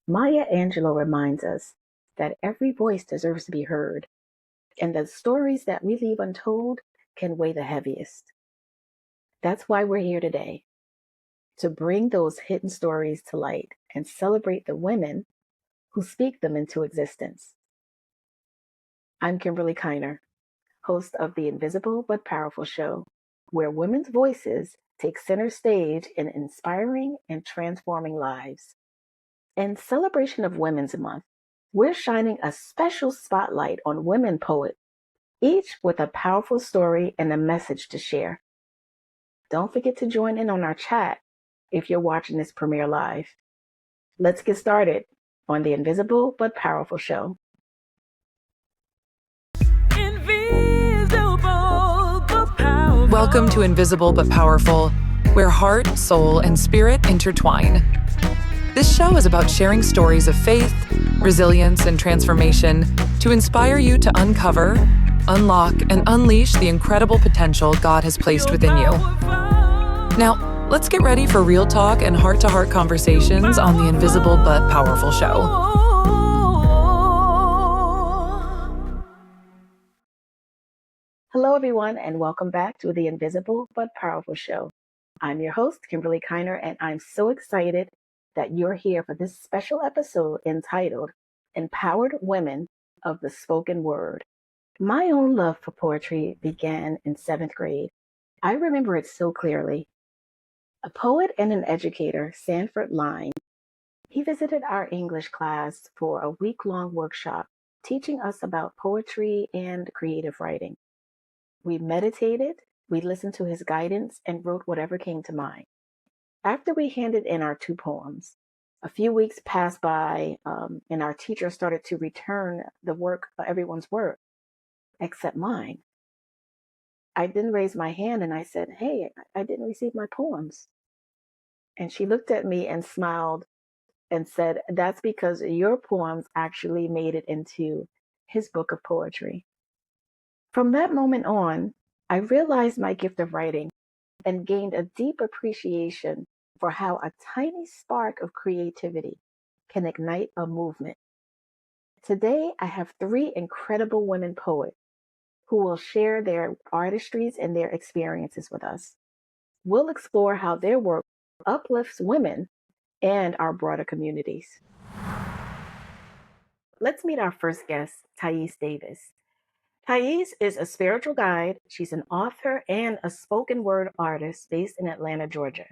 Maya Angelou reminds us that every voice deserves to be heard, and the stories that we leave untold can weigh the heaviest. That's why we're here today, to bring those hidden stories to light and celebrate the women who speak them into existence. I'm Kimberly Kiner, host of the Invisible but Powerful Show, where women's voices take center stage in inspiring and transforming lives. In celebration of Women's Month, we're shining a special spotlight on women poets, each with a powerful story and a message to share. Don't forget to join in on our chat if you're watching this premiere live. Let's get started on the Invisible but Powerful Show. Welcome to Invisible but Powerful, where heart, soul, and spirit intertwine. This show is about sharing stories of faith, resilience, and transformation to inspire you to uncover, unlock, and unleash the incredible potential God has placed within you. Now, let's get ready for real talk and heart-to-heart conversations on the Invisible but Powerful Show. Hello, everyone, and welcome back to the Invisible but Powerful Show. I'm your host, Kimberly Kiner, and I'm so excited that you're here for this special episode entitled Empowered Women of the Spoken Word. My own love for poetry began in 7th grade. I remember it so clearly. A poet and an educator, Sanford Line, he visited our English class for a week-long workshop teaching us about poetry and creative writing. We meditated, we listened to his guidance, and wrote whatever came to mind. After we handed in our 2 poems, a few weeks passed by, and our teacher started to return the work, everyone's work, except mine. I then raised my hand and I said, "Hey, I didn't receive my poems." And she looked at me and smiled and said, "That's because your poems actually made it into his book of poetry." From that moment on, I realized my gift of writing and gained a deep appreciation for how a tiny spark of creativity can ignite a movement. Today, I have 3 incredible women poets who will share their artistries and their experiences with us. We'll explore how their work uplifts women and our broader communities. Let's meet our first guest, Thais Davis. Thais is a spiritual guide. She's an author and a spoken word artist based in Atlanta, Georgia.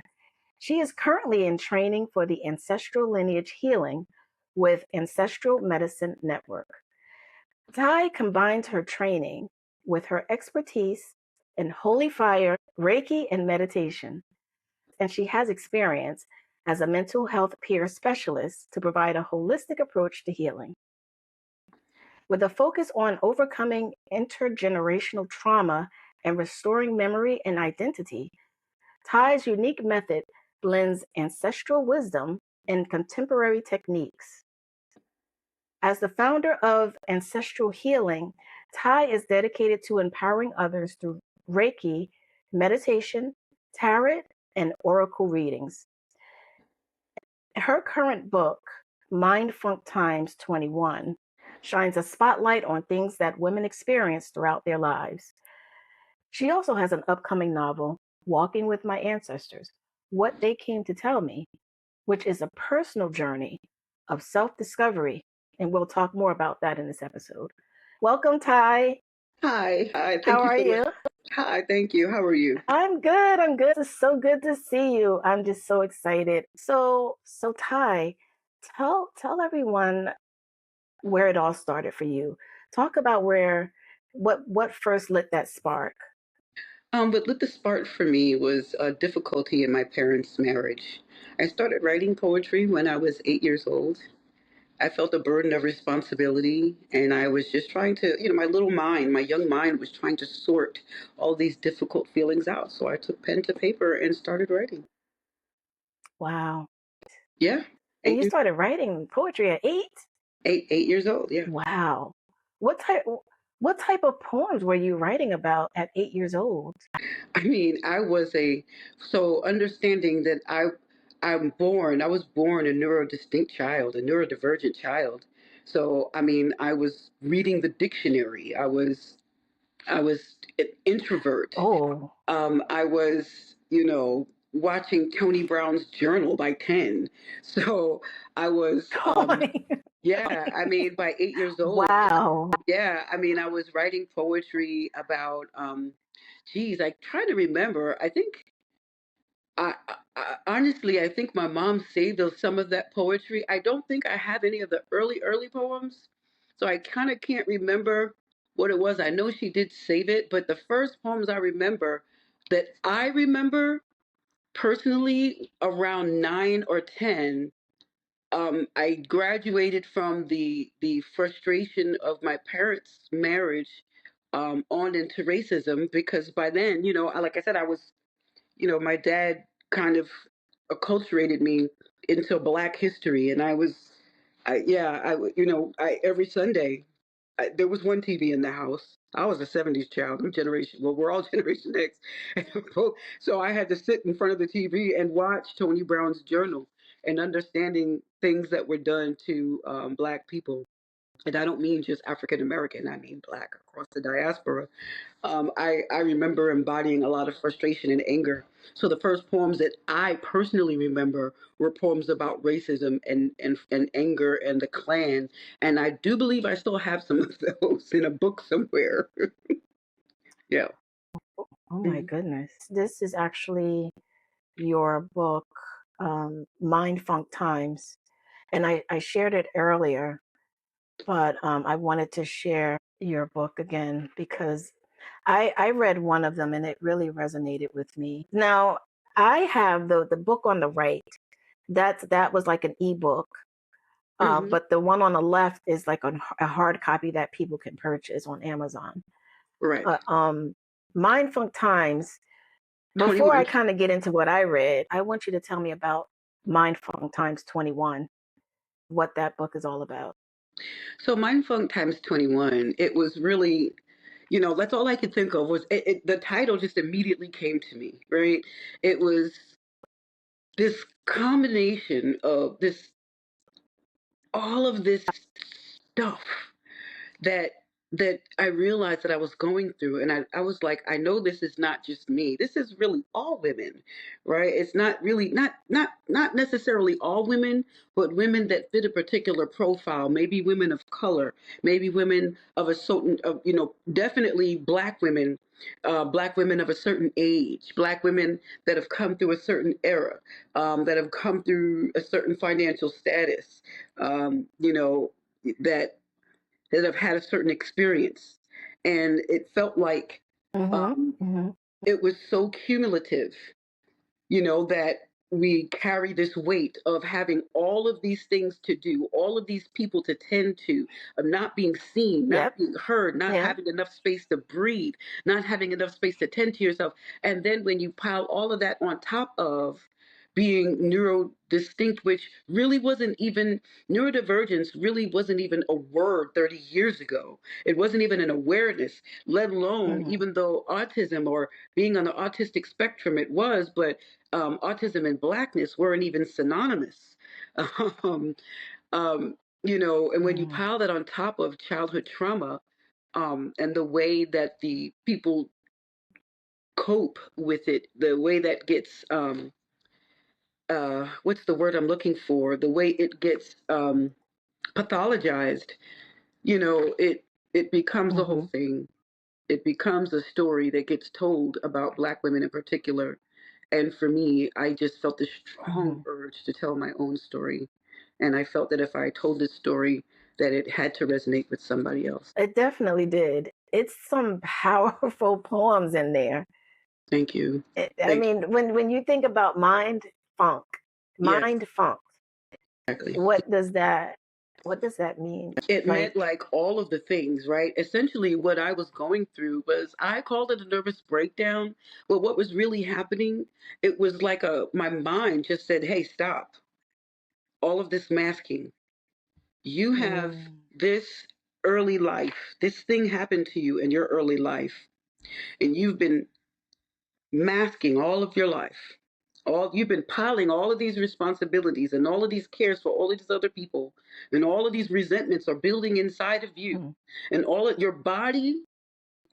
She is currently in training for the Ancestral Lineage Healing with Ancestral Medicine Network. Thai combines her training with her expertise in holy fire, Reiki, and meditation, and she has experience as a mental health peer specialist to provide a holistic approach to healing. With a focus on overcoming intergenerational trauma and restoring memory and identity, Thai's unique method blends ancestral wisdom and contemporary techniques. As the founder of Ancestral Healing, Thai is dedicated to empowering others through Reiki, meditation, tarot, and oracle readings. Her current book, Mind Funk Times 21, shines a spotlight on things that women experience throughout their lives. She also has an upcoming novel, Walking with My Ancestors, What They Came to Tell Me, which is a personal journey of self-discovery, and we'll talk more about that in this episode. Welcome, Thai. Hi, How thank you are so much. you? Hi, thank you. How are you? I'm good. It's so good to see you. I'm just so excited. So Thai, tell everyone where it all started for you. Talk about what first lit that spark. What lit the spark for me was a difficulty in my parents' marriage. I started writing poetry when I was 8 years old. I felt a burden of responsibility, and I was just trying to, my little mind, my young mind was trying to sort all these difficult feelings out. So I took pen to paper and started writing. Wow. Yeah, And eight you years, started writing poetry at 8? 8 years old. Yeah. Wow. What type what type of poems were you writing about at 8 years old? I mean, I was a so understanding that I I was born a neurodistinct child, a neurodivergent child. So, I mean, I was reading the dictionary. I was an introvert. Oh. I was, watching Tony Brown's Journal by 10. So I was, yeah, I mean, by 8 years old, Wow. yeah, I mean, I was writing poetry about, geez, I try to remember. Honestly, I think my mom saved some of that poetry. I don't think I have any of the early poems, so I kind of can't remember what it was. I know she did save it, but the first poems I remember personally around 9 or 10. I graduated from the frustration of my parents' marriage on into racism because by then, like I said, I was my dad kind of acculturated me into Black history, and every Sunday, there was one TV in the house. I was a '70s child. I'm generation. Well, we're all Generation X, so I had to sit in front of the TV and watch Tony Brown's Journal and understanding things that were done to Black people. And I don't mean just African American. I mean Black across the diaspora. I remember embodying a lot of frustration and anger. So the first poems that I personally remember were poems about racism and anger and the Klan. And I do believe I still have some of those in a book somewhere. Yeah. Oh my Mhm. goodness. This is actually your book, Mind Funk Times. And I shared it earlier, but I wanted to share your book again because I read one of them and it really resonated with me. Now, I have the book on the right. That was like an ebook. Hmm. But the one on the left is like a hard copy that people can purchase on Amazon. Right. Uh, um, Mind Funk Times. Before I 21. kind of get into what I read, I want you to tell me about Mind Funk Times 21, what that book is all about. So Mindfunk times 21, it was really, that's all I could think of was the title just immediately came to me, right? It was this combination of all of this stuff that that I realized that I was going through, and I was like, I know this is not just me. This is really all women, right? It's not really not necessarily all women, but women that fit a particular profile. Maybe women of color, maybe women of a certain, definitely Black women of a certain age, Black women that have come through a certain era, that have come through a certain financial status, that have had a certain experience. And it felt like Mm-hmm. um, Mm-hmm. it was so cumulative, that we carry this weight of having all of these things to do, all of these people to tend to, of not being seen, not Yep. being heard, not Yeah. having enough space to breathe, not having enough space to tend to yourself. And then when you pile all of that on top of being neurodistinct, which really wasn't even, neurodivergence really wasn't even a word 30 years ago. It wasn't even an awareness, let alone, Mm-hmm. even though autism or being on the autistic spectrum it was, but autism and blackness weren't even synonymous. Um, and when you Mm-hmm. pile that on top of childhood trauma, and the way that the people cope with it, the way that gets, what's the word I'm looking for? The way it gets pathologized, it becomes the whole Mm-hmm. thing. It becomes a story that gets told about Black women in particular. And for me, I just felt this strong Mm-hmm. urge to tell my own story. And I felt that if I told this story, that it had to resonate with somebody else. It definitely did. It's some powerful poems in there. Thank you. I Thank you. mean, when you think about funk, Yes, mind funk, exactly. what does that what does that mean? It meant Like, like all of the things, right? Essentially, what I was going through was I called it a nervous breakdown. But what was really happening, it was like my mind just said, hey, stop all of this masking. You have mm, this early life. This thing happened to you in your early life, and you've been masking all of your life. All you've been piling all of these responsibilities and all of these cares for all of these other people, and all of these resentments are building inside of you, and all of your body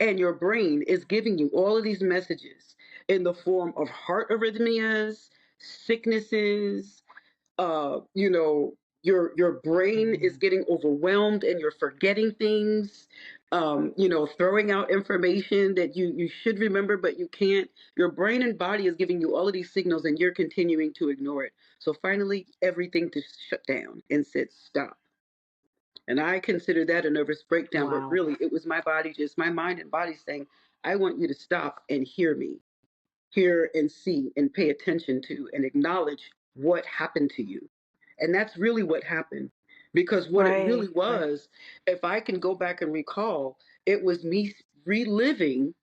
and your brain is giving you all of these messages in the form of heart arrhythmias, sicknesses, you know, your brain is getting overwhelmed and you're forgetting things, you know, throwing out information that you should remember but you can't. Your brain and body is giving you all of these signals and you're continuing to ignore it. So finally everything just shut down and said stop. And I consider that a nervous breakdown, but Wow. really it was my body, just my mind and body saying, I want you to stop and hear me, hear and see and pay attention to and acknowledge what happened to you. And that's really what happened. Because what it Right. really was, if I can go back and recall, it was me reliving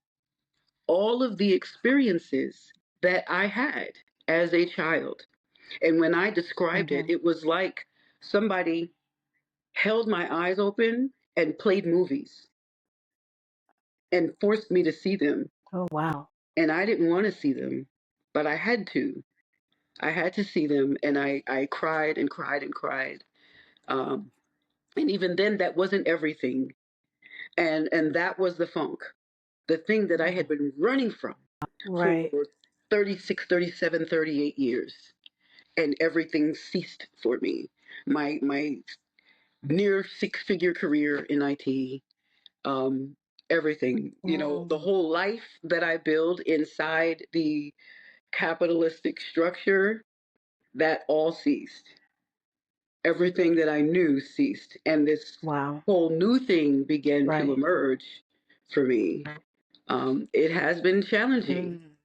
all of the experiences that I had as a child. And when I described it, Mm-hmm. it was like somebody held my eyes open and played movies and forced me to see them. Oh, wow. And I didn't want to see them, but I had to. I had to see them, and I cried and cried and cried. Um, and even then, that wasn't everything. And that was the funk, the thing that I Mhm. had been running from for Right. 36, 37, 38 years. And everything ceased for me. My near six-figure career in IT, um, everything, you know, the Mm. whole life that I build inside the capitalistic structure, that all ceased. Everything that I knew ceased. And this Wow. whole new thing began to Right. emerge for me. It has been challenging, Mm.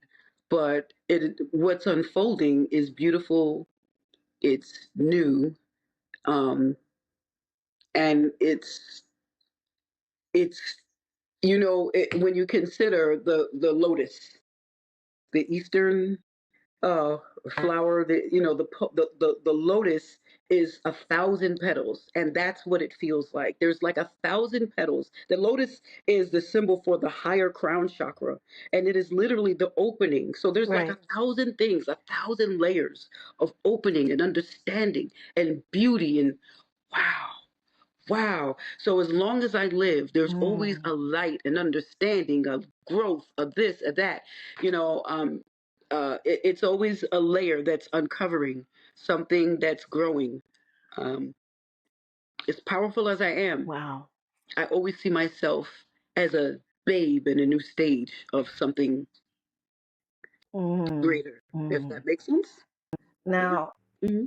but what's unfolding is beautiful. It's new, um, and it's you know when you consider the lotus, the Eastern uh flower, the you know the lotus is 1,000 petals, and that's what it feels like. There's like 1,000 petals. The lotus is the symbol for the higher crown chakra, and it is literally the opening. So there's like Right. 1,000 things, 1,000 layers of opening and understanding and beauty, and wow. Wow. So as long as I live, there's always Mm. a light, an understanding, a growth, of this, of that. You know, it's always a layer that's uncovering something that's growing. Um, as powerful as I am, Wow. I always see myself as a babe in a new stage of something Mm. greater, if Mm. that makes sense. Now, Mm-hmm.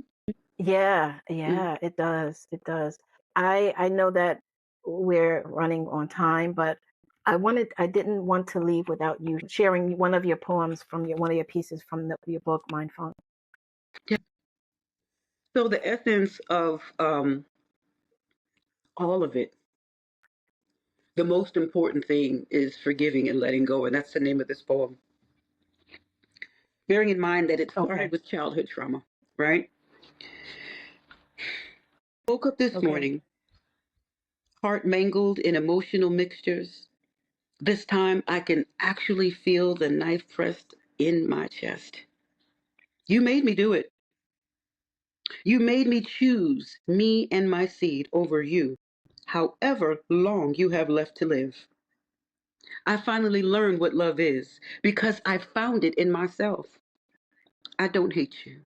yeah, Mm-hmm. yeah, it does. It does. I know that we're running on time, but I didn't want to leave without you sharing one of your poems from one of your pieces from your book, Mindful. Yeah. So the essence of all of it, the most important thing is forgiving and letting go, and that's the name of this poem. Bearing in mind that it started Okay. with childhood trauma, right? Woke up this Okay. morning, heart mangled in emotional mixtures. This time I can actually feel the knife pressed in my chest. You made me do it. You made me choose me and my seed over you, however long you have left to live. I finally learned what love is because I found it in myself. I don't hate you.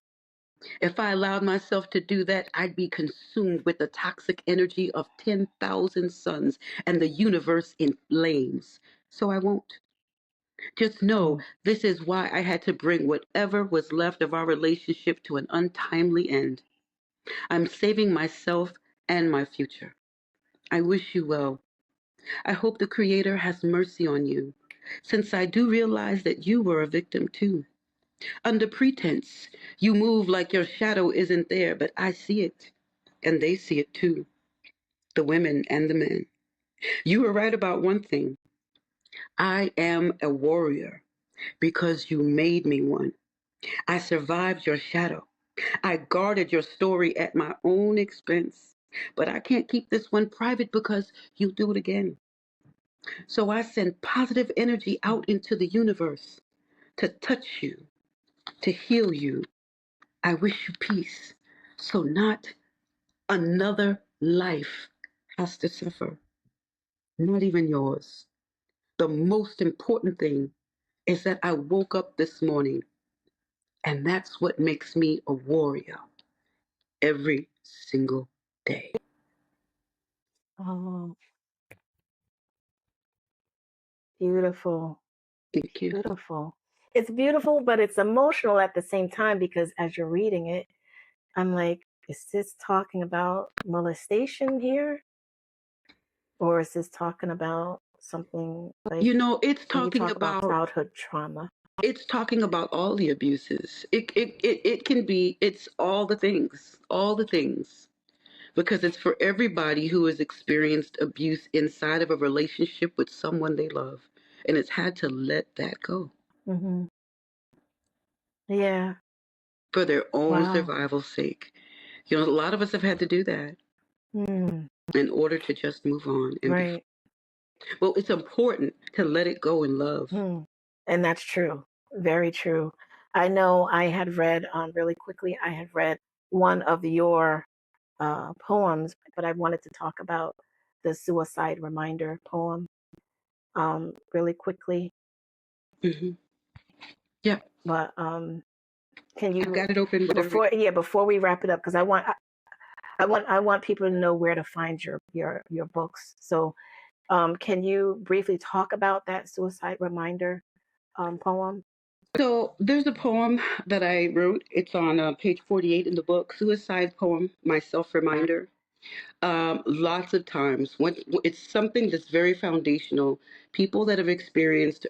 If I allowed myself to do that, I'd be consumed with the toxic energy of 10,000 suns and the universe in flames. So I won't. Just know Mm. this is why I had to bring whatever was left of our relationship to an untimely end. I'm saving myself and my future. I wish you well. I hope the Creator has mercy on you, since I do realize that you were a victim too. Under pretense, you move like your shadow isn't there, but I see it, and they see it too, the women and the men. You were right about one thing. I am a warrior because you made me one. I survived your shadow. I guarded your story at my own expense. But I can't keep this one private because you'll do it again. So I send positive energy out into the universe to touch you, to heal you. I wish you peace. So not another life has to suffer, not even yours. The most important thing is that I woke up this morning, and that's what makes me a warrior every single day. Oh, beautiful. Thank you. Beautiful. It's beautiful, but it's emotional at the same time because as you're reading it, I'm like, is this talking about molestation here? Or is this talking about something like You know, when you talk about childhood trauma? it's talking about all the abuses. It can be, it's all the things, because it's for everybody who has experienced abuse inside of a relationship with someone they love and has had to let that go Mm-hmm. Yeah. for their own Wow. survival's sake. You know, a lot of us have had to do that Mm, in order to just move on and be. right. Well, it's important to let it go in love. Mm. And that's true. Very true. I know I had read, really quickly, I had read one of your poems, but I wanted to talk about the suicide reminder poem really quickly. Hmm. Yeah, But can I've you got it open whenever. before we wrap it up, because I want people to know where to find your books. So can you briefly talk about that suicide reminder poem? So there's a poem that I wrote. It's on page 48 in the book, Suicide Poem, My Self Reminder. Lots of times when it's something that's very foundational, people that have experienced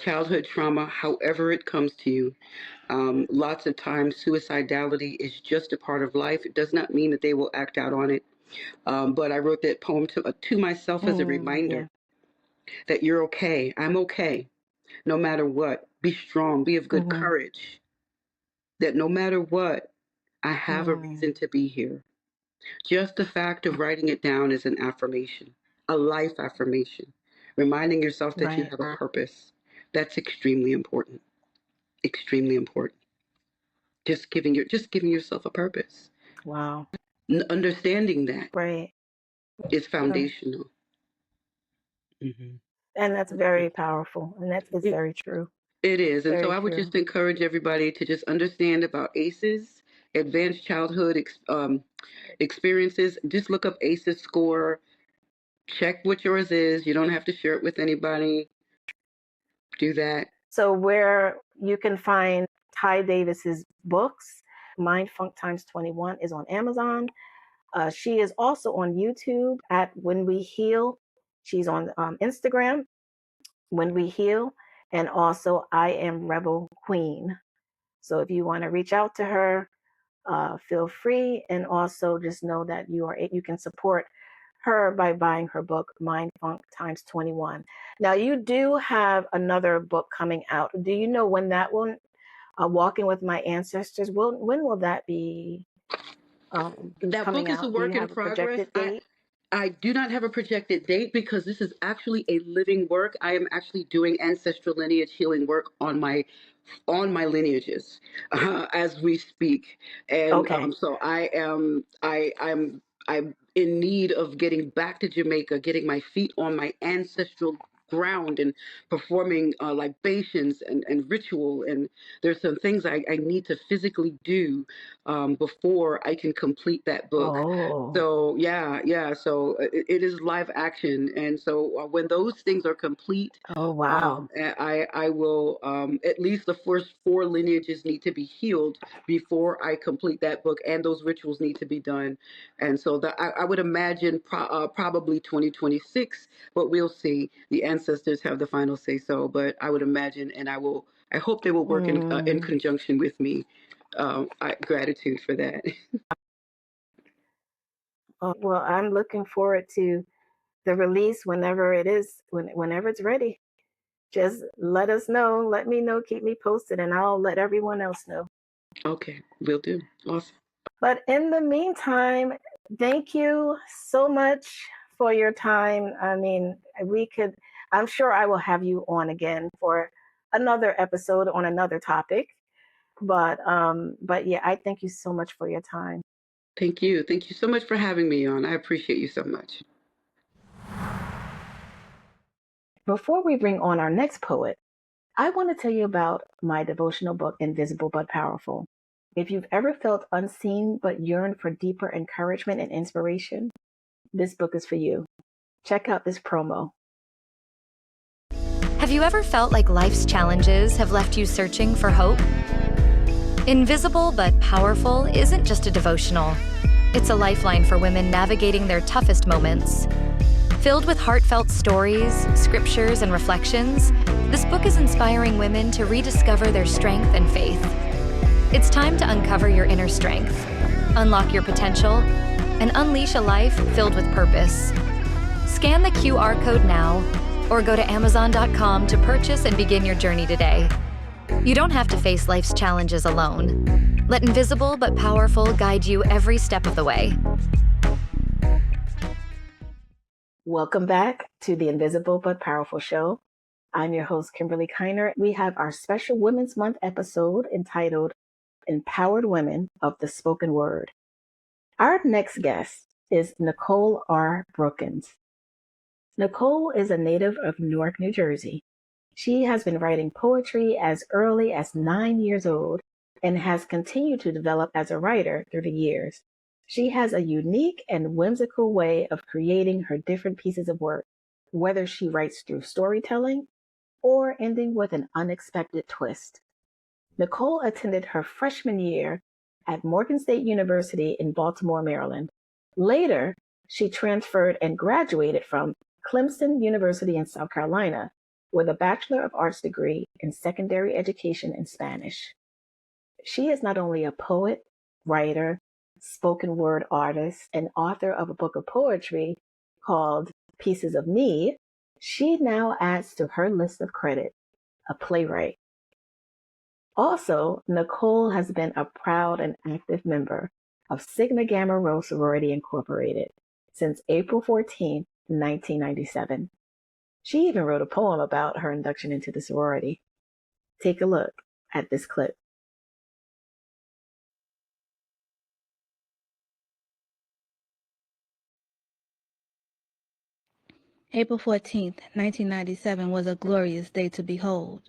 childhood trauma, however it comes to you, lots of times suicidality is just a part of life. It does not mean that they will act out on it. But I wrote that poem to myself as a Yeah. reminder that you're okay. I'm okay, no matter what. Be strong. Be of good Mm-hmm. courage. That no matter what, I have a reason Mm, to be here. Just the fact of writing it down is an affirmation, a life affirmation, reminding yourself that you right. have a purpose. That's extremely important. Extremely important. Just giving yourself a purpose. Wow. Understanding that Right. is Right. foundational. Hmm. And that's very powerful. And that is It, very true. it is. And so Very I would true. just encourage everybody to just understand about ACEs, advanced childhood experiences. Just look up ACEs score, check what yours is. You don't have to share it with anybody. Do that. So where you can find Ty Davis's books, Mind Funk Times 21 is on Amazon. She is also on YouTube at When We Heal. She's on Instagram, When We Heal, and also I Am Rebel Queen. So if you want to reach out to her, feel free, and also just know that you can support her by buying her book Mind Funk Times 21. Now you do have another book coming out. Do you know when that one, Walking with My Ancestors, when will that be That book coming is a out? Do you work in have a progress. projected date? I do not have a projected date because this is actually a living work. I am actually doing ancestral lineage healing work on my lineages as we speak, and Okay. so I'm in need of getting back to Jamaica, getting my feet on my ancestral ground and performing libations and ritual, and there's some things I need to physically do before I can complete that book. Oh. So yeah. So it is live action, and so when those things are complete, Oh, wow. I will at least the first four lineages need to be healed before I complete that book, and those rituals need to be done. And so I would imagine probably 2026, but we'll see. The ancestors have the final say so, but I would imagine, and I hope they will work in Mm. conjunction with me. Gratitude for that. Oh, well, I'm looking forward to the release whenever it is, whenever it's ready. Just let us know, let me know, keep me posted, and I'll let everyone else know. Okay, will do. Awesome. But in the meantime, thank you so much for your time. I mean, I'm sure I will have you on again for another episode on another topic. But yeah, I thank you so much for your time. Thank you. Thank you so much for having me on. I appreciate you so much. Before we bring on our next poet, I want to tell you about my devotional book, Invisible but Powerful. If you've ever felt unseen but yearned for deeper encouragement and inspiration, this book is for you. Check out this promo. Have you ever felt like life's challenges have left you searching for hope? Invisible but Powerful isn't just a devotional. It's a lifeline for women navigating their toughest moments. Filled with heartfelt stories, scriptures, and reflections, this book is inspiring women to rediscover their strength and faith. It's time to uncover your inner strength, unlock your potential, and unleash a life filled with purpose. Scan the QR code now, or go to Amazon.com to purchase and begin your journey today. You don't have to face life's challenges alone. Let Invisible but Powerful guide you every step of the way. Welcome back to the Invisible but Powerful Show. I'm your host, Kimberly Kiner. We have our special Women's Month episode entitled Empowered Women of the Spoken Word. Our next guest is Nicole R. Brookins. Nicole is a native of Newark, New Jersey. She has been writing poetry as early as 9 years old and has continued to develop as a writer through the years. She has a unique and whimsical way of creating her different pieces of work, whether she writes through storytelling or ending with an unexpected twist. Nicole attended her freshman year at Morgan State University in Baltimore, Maryland. Later, she transferred and graduated from Clemson University in South Carolina with a Bachelor of Arts degree in secondary education in Spanish. She is not only a poet, writer, spoken word artist, and author of a book of poetry called Pieces of Me, she now adds to her list of credit a playwright. Also, Nicole has been a proud and active member of Sigma Gamma Rho Sorority Incorporated since April 14, 1997. She even wrote a poem about her induction into the sorority. Take a look at this clip. April 14th, 1997 was a glorious day to behold.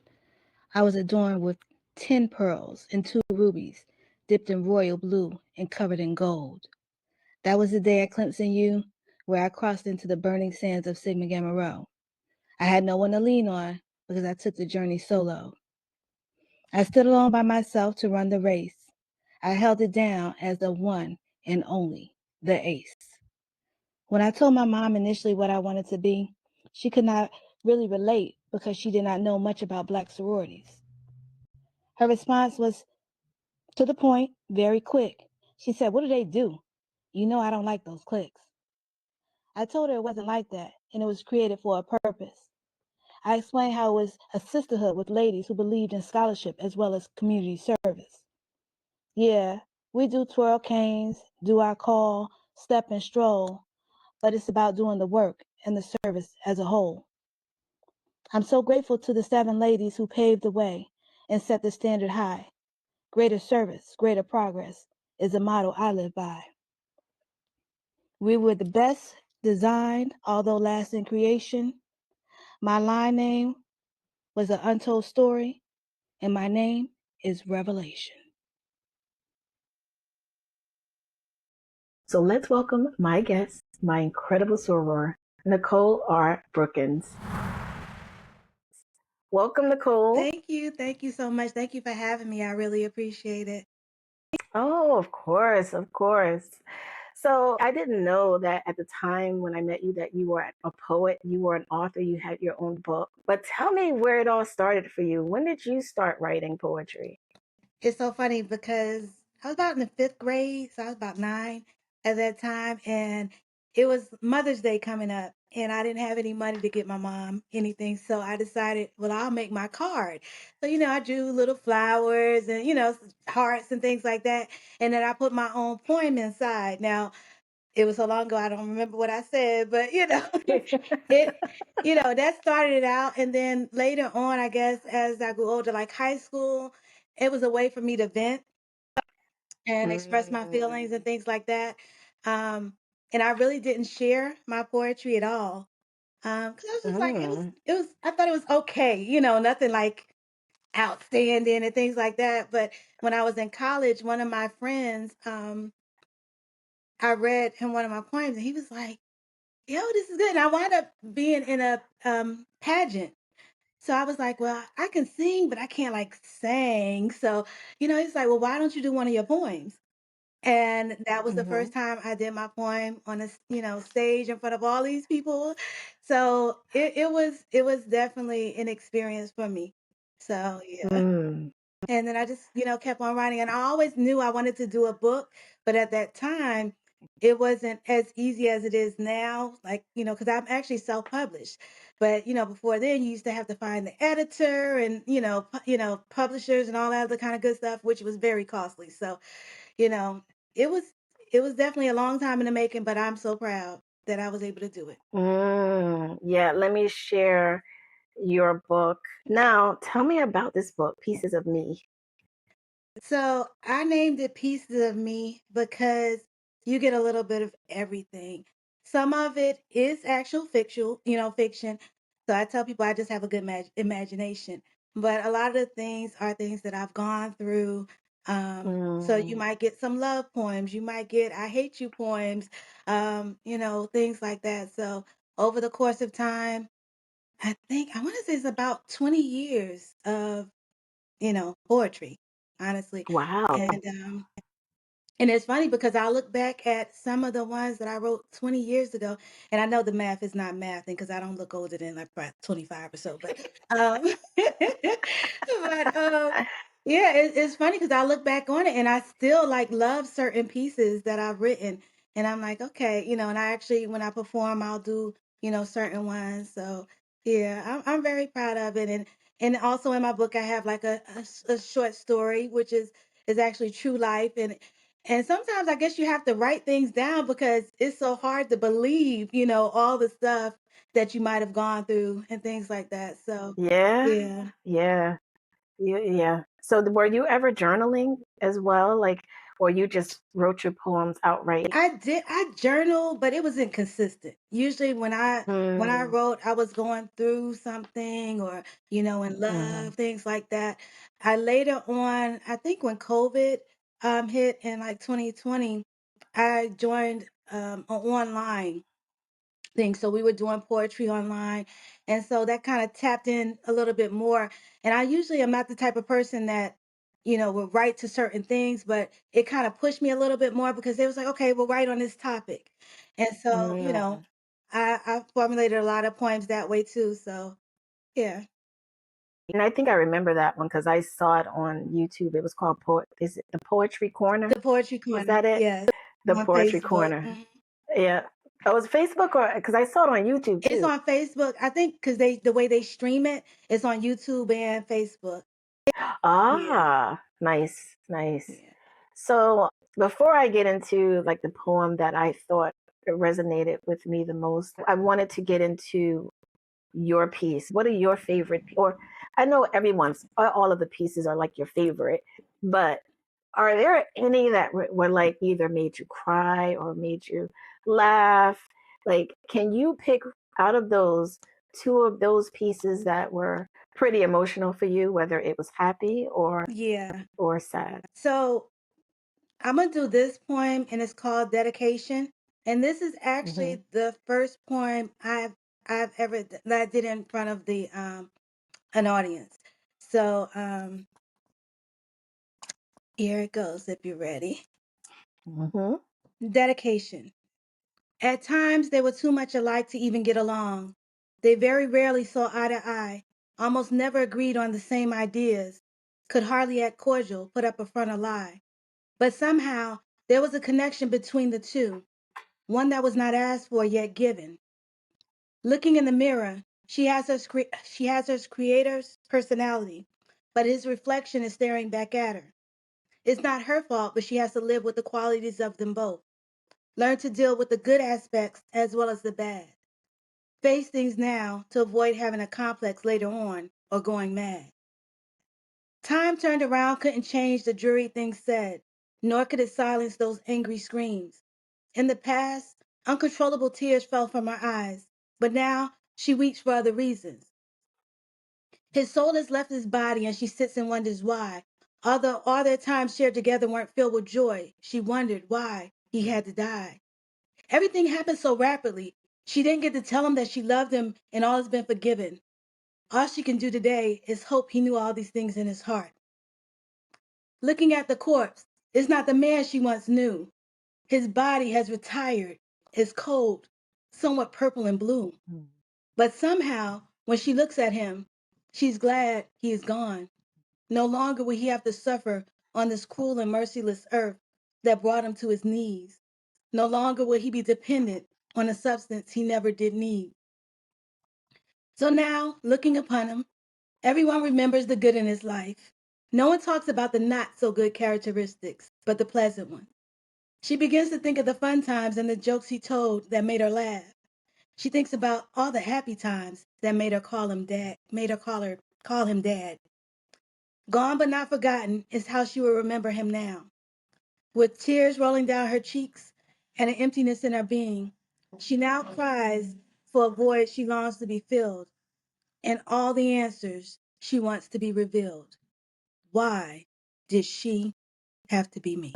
I was adorned with 10 pearls and 2 rubies, dipped in royal blue and covered in gold. That was the day at Clemson U, where I crossed into the burning sands of Sigma Gamma Rho. I had no one to lean on because I took the journey solo. I stood alone by myself to run the race. I held it down as the one and only, the ace. When I told my mom initially what I wanted to be, she could not really relate because she did not know much about Black sororities. Her response was to the point, very quick. She said, "What do they do? You know I don't like those cliques." I told her it wasn't like that, and it was created for a purpose. I explained how it was a sisterhood with ladies who believed in scholarship as well as community service. Yeah, we do twirl canes, do our call, step and stroll, but it's about doing the work and the service as a whole. I'm so grateful to the 7 ladies who paved the way and set the standard high. Greater service, greater progress is the motto I live by. We were the best designed, although last in creation. My line name was an untold story, and my name is Revelation. So let's welcome my guest, my incredible soror, Nicole R. Brookins. Welcome, Nicole. Thank you. Thank you so much. Thank you for having me. I really appreciate it. Oh, of course, of course. So I didn't know that at the time when I met you that you were a poet, you were an author, you had your own book. But tell me where it all started for you. When did you start writing poetry? It's so funny because I was about in the 5th grade, so I was about 9 at that time, and it was Mother's Day coming up, and I didn't have any money to get my mom anything, so I decided, well, I'll make my card. So, I drew little flowers and, hearts and things like that, and then I put my own poem inside. Now, it was so long ago I don't remember what I said, but it that started it out, and then later on, I guess as I grew older, like high school, it was a way for me to vent and express my feelings and Mm, things like that. Um, and I really didn't share my poetry at all. 'Cause I was just like, mm, I thought it was okay, nothing like outstanding and things like that. But when I was in college, one of my friends, I read him one of my poems, and he was like, "Yo, this is good." And I wound up being in a pageant. So I was like, "Well, I can sing, but I can't like sing." So, he's like, "Well, why don't you do one of your poems?" And that was the mm-hmm. first time I did my poem on a stage in front of all these people. So it was definitely an experience for me. So yeah. Mm, And then I just, kept on writing. And I always knew I wanted to do a book, but at that time, it wasn't as easy as it is now. Like, because I'm actually self-published. But, before then you used to have to find the editor and, publishers and all that other kind of good stuff, which was very costly. So, you know, it was it was definitely a long time in the making, but I'm so proud that I was able to do it. yeah, let me share your book. Now, tell me about this book, Pieces of Me. So I named it Pieces of Me because you get a little bit of everything. Some of it is actual fiction. So I tell people I just have a good imagination. But a lot of the things are things that I've gone through. So you Mm, might get some love poems, you might get I hate you poems, things like that. So over the course of time, I want to say it's about 20 years of poetry, honestly. wow. And it's funny because I look back at some of the ones that I wrote 20 years ago, and I know the math is not mathing because I don't look older than like about 25 or so, but um, but yeah, it's funny because I look back on it and I still like love certain pieces that I've written, and I'm like, okay, and I actually when I perform, I'll do certain ones. So yeah, I'm very proud of it, and also in my book I have like a short story which is actually true life and sometimes I guess you have to write things down because it's so hard to believe, all the stuff that you might have gone through and things like that. So, Yeah, yeah. yeah, yeah. So, were you ever journaling as well? Like, or you just wrote your poems outright? I journal, but it was inconsistent. Usually when I Mm, wrote, I was going through something or, in mm, love, things like that. I later on, I think when COVID hit in like 2020, I joined an online thing. So we were doing poetry online. And so that kind of tapped in a little bit more. And I usually am not the type of person that, will write to certain things, but it kind of pushed me a little bit more because it was like, okay, we'll write on this topic. And so, mm. I formulated a lot of poems that way too. So yeah. And I think I remember that one because I saw it on YouTube. It was called Is it the Poetry Corner? The Poetry Was Corner. that it? Yes. The On Poetry Facebook. Corner. Yeah. Oh, was Facebook or because I saw it on YouTube It's too. on Facebook. I think because the way they stream it, it's on YouTube and Facebook. Yeah. Ah, nice, nice. Yeah. So before I get into like the poem that I thought resonated with me the most, I wanted to get into your piece. What are your favorite, or I know all of the pieces are like your favorite, but are there any that were like either made you cry or made you laugh? Like, can you pick out of those two of those pieces that were pretty emotional for you, whether it was happy Yeah. or sad? So I'm gonna do this poem and it's called Dedication. And this is Hmm. actually the first poem I've ever that I did in front of the an audience. So here it goes if you're ready. Hmm. Dedication. At times they were too much alike to even get along. They very rarely saw eye to eye, almost never agreed on the same ideas, could hardly act cordial, put up a front or lie. But somehow there was a connection between the two, one that was not asked for yet given. Looking in the mirror, she has her creator's personality, but his reflection is staring back at her. It's not her fault, but she has to live with the qualities of them both. Learn to deal with the good aspects as well as the bad. Face things now to avoid having a complex later on or going mad. Time turned around couldn't change the dreary things said, nor could it silence those angry screams. In the past, uncontrollable tears fell from her eyes, but now she weeps for other reasons. His soul has left his body and she sits and wonders why. Although all their time shared together weren't filled with joy, she wondered why he had to die. Everything happened so rapidly. She didn't get to tell him that she loved him and all has been forgiven. All she can do today is hope he knew all these things in his heart. Looking at the corpse, it's not the man she once knew. His body has retired, is cold, somewhat purple and blue. But somehow, when she looks at him, she's glad he is gone. No longer will he have to suffer on this cruel and merciless earth that brought him to his knees. No longer will he be dependent on a substance he never did need. So now, looking upon him, everyone remembers the good in his life. No one talks about the not so good characteristics, but the pleasant ones. She begins to think of the fun times and the jokes he told that made her laugh. She thinks about all the happy times that made her call him dad, call him dad. Gone but not forgotten is how she will remember him now. With tears rolling down her cheeks and an emptiness in her being, she now cries for a void she longs to be filled, and all the answers she wants to be revealed. Why did she have to be me?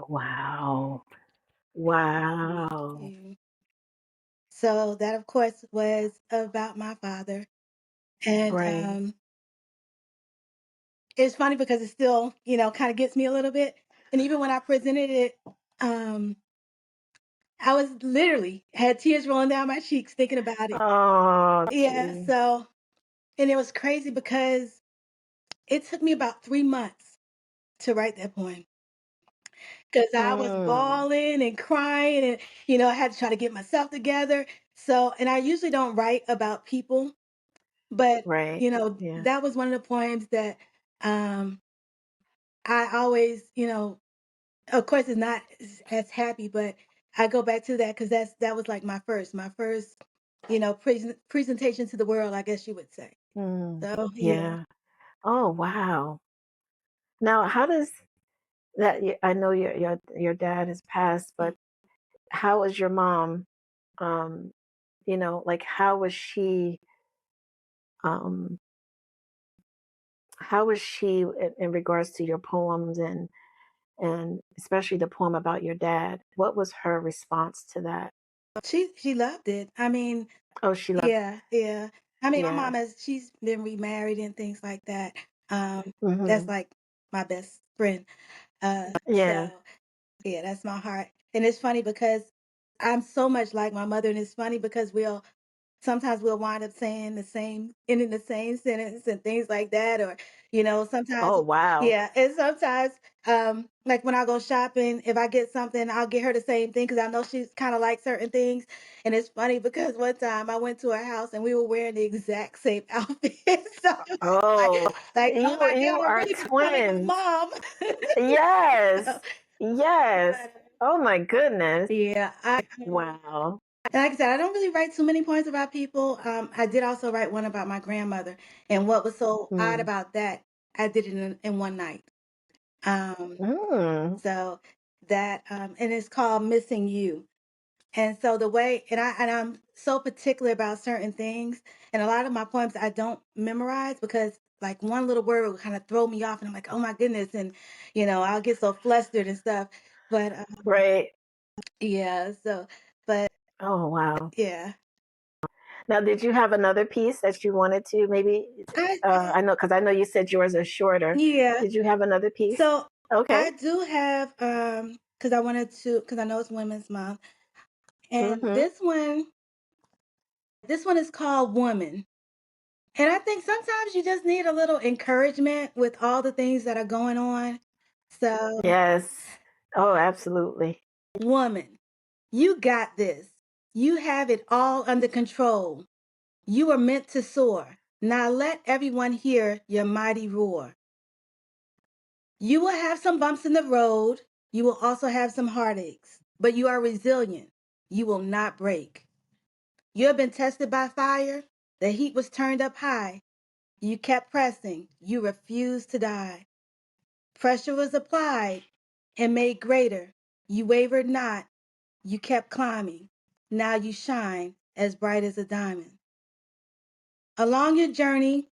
Wow. Wow. So that, of course, was about my father. And Right. it's funny because it still, kind of gets me a little bit. And even when I presented it, I was literally had tears rolling down my cheeks thinking about it. Oh, Yeah. gee. So, and it was crazy because it took me about 3 months to write that poem because I was Mm. bawling and crying and, I had to try to get myself together. So, and I usually don't write about people, but, Right. Yeah. that was one of the poems that um, I always, of course, it's not as happy, but I go back to that because that was like my first, presentation to the world, I guess you would say. Mm. So yeah. Yeah. Oh, wow. Now, how does that? I know your dad has passed, but how is your mom? Um, like um, how was she in regards to your poems and especially the poem about your dad? What was her response to that? She loved it. I mean, Oh, she loved. yeah, yeah. I mean, my Yeah. mom she's been remarried and things like that. That's Hmm. like my best friend. Yeah. So yeah, that's my heart. And it's funny because I'm so much like my mother, and it's funny because sometimes we'll wind up saying ending the same sentence and things like that, or sometimes, Oh, wow. yeah, and sometimes, like when I go shopping, if I get something, I'll get her the same thing because I know she's kind of like certain things, and it's funny because one time I went to her house and we were wearing the exact same outfit, so it was Oh, like, oh my you God, we're are really becoming a twins. mom. Yes. So, Yes. but, Oh my goodness. yeah, Wow. and like I said, I don't really write too many poems about people. I did also write one about my grandmother, and what was so odd Mm. about that, I did it in one night. Um, Mm. so that, and it's called "Missing You." And so the way, and I'm so particular about certain things, and a lot of my poems I don't memorize because like one little word will kind of throw me off, and I'm like, oh my goodness, and I'll get so flustered and stuff. But Right. yeah, so but Oh, wow. yeah, Now, did you have another piece that you wanted to maybe? I I know because I know you said yours is shorter. yeah. Did you have another piece? So Okay. I do have because I know it's Women's Month, and Mm-hmm. this one is called Woman. And I think sometimes you just need a little encouragement with all the things that are going on. So, Yes. Oh, absolutely. woman, you got this. You have it all under control. You are meant to soar. Now let everyone hear your mighty roar. You will have some bumps in the road. You will also have some heartaches, but you are resilient. You will not break. You have been tested by fire. The heat was turned up high. You kept pressing. You refused to die. Pressure was applied and made greater. You wavered not. You kept climbing. Now you shine as bright as a diamond. Along your journey,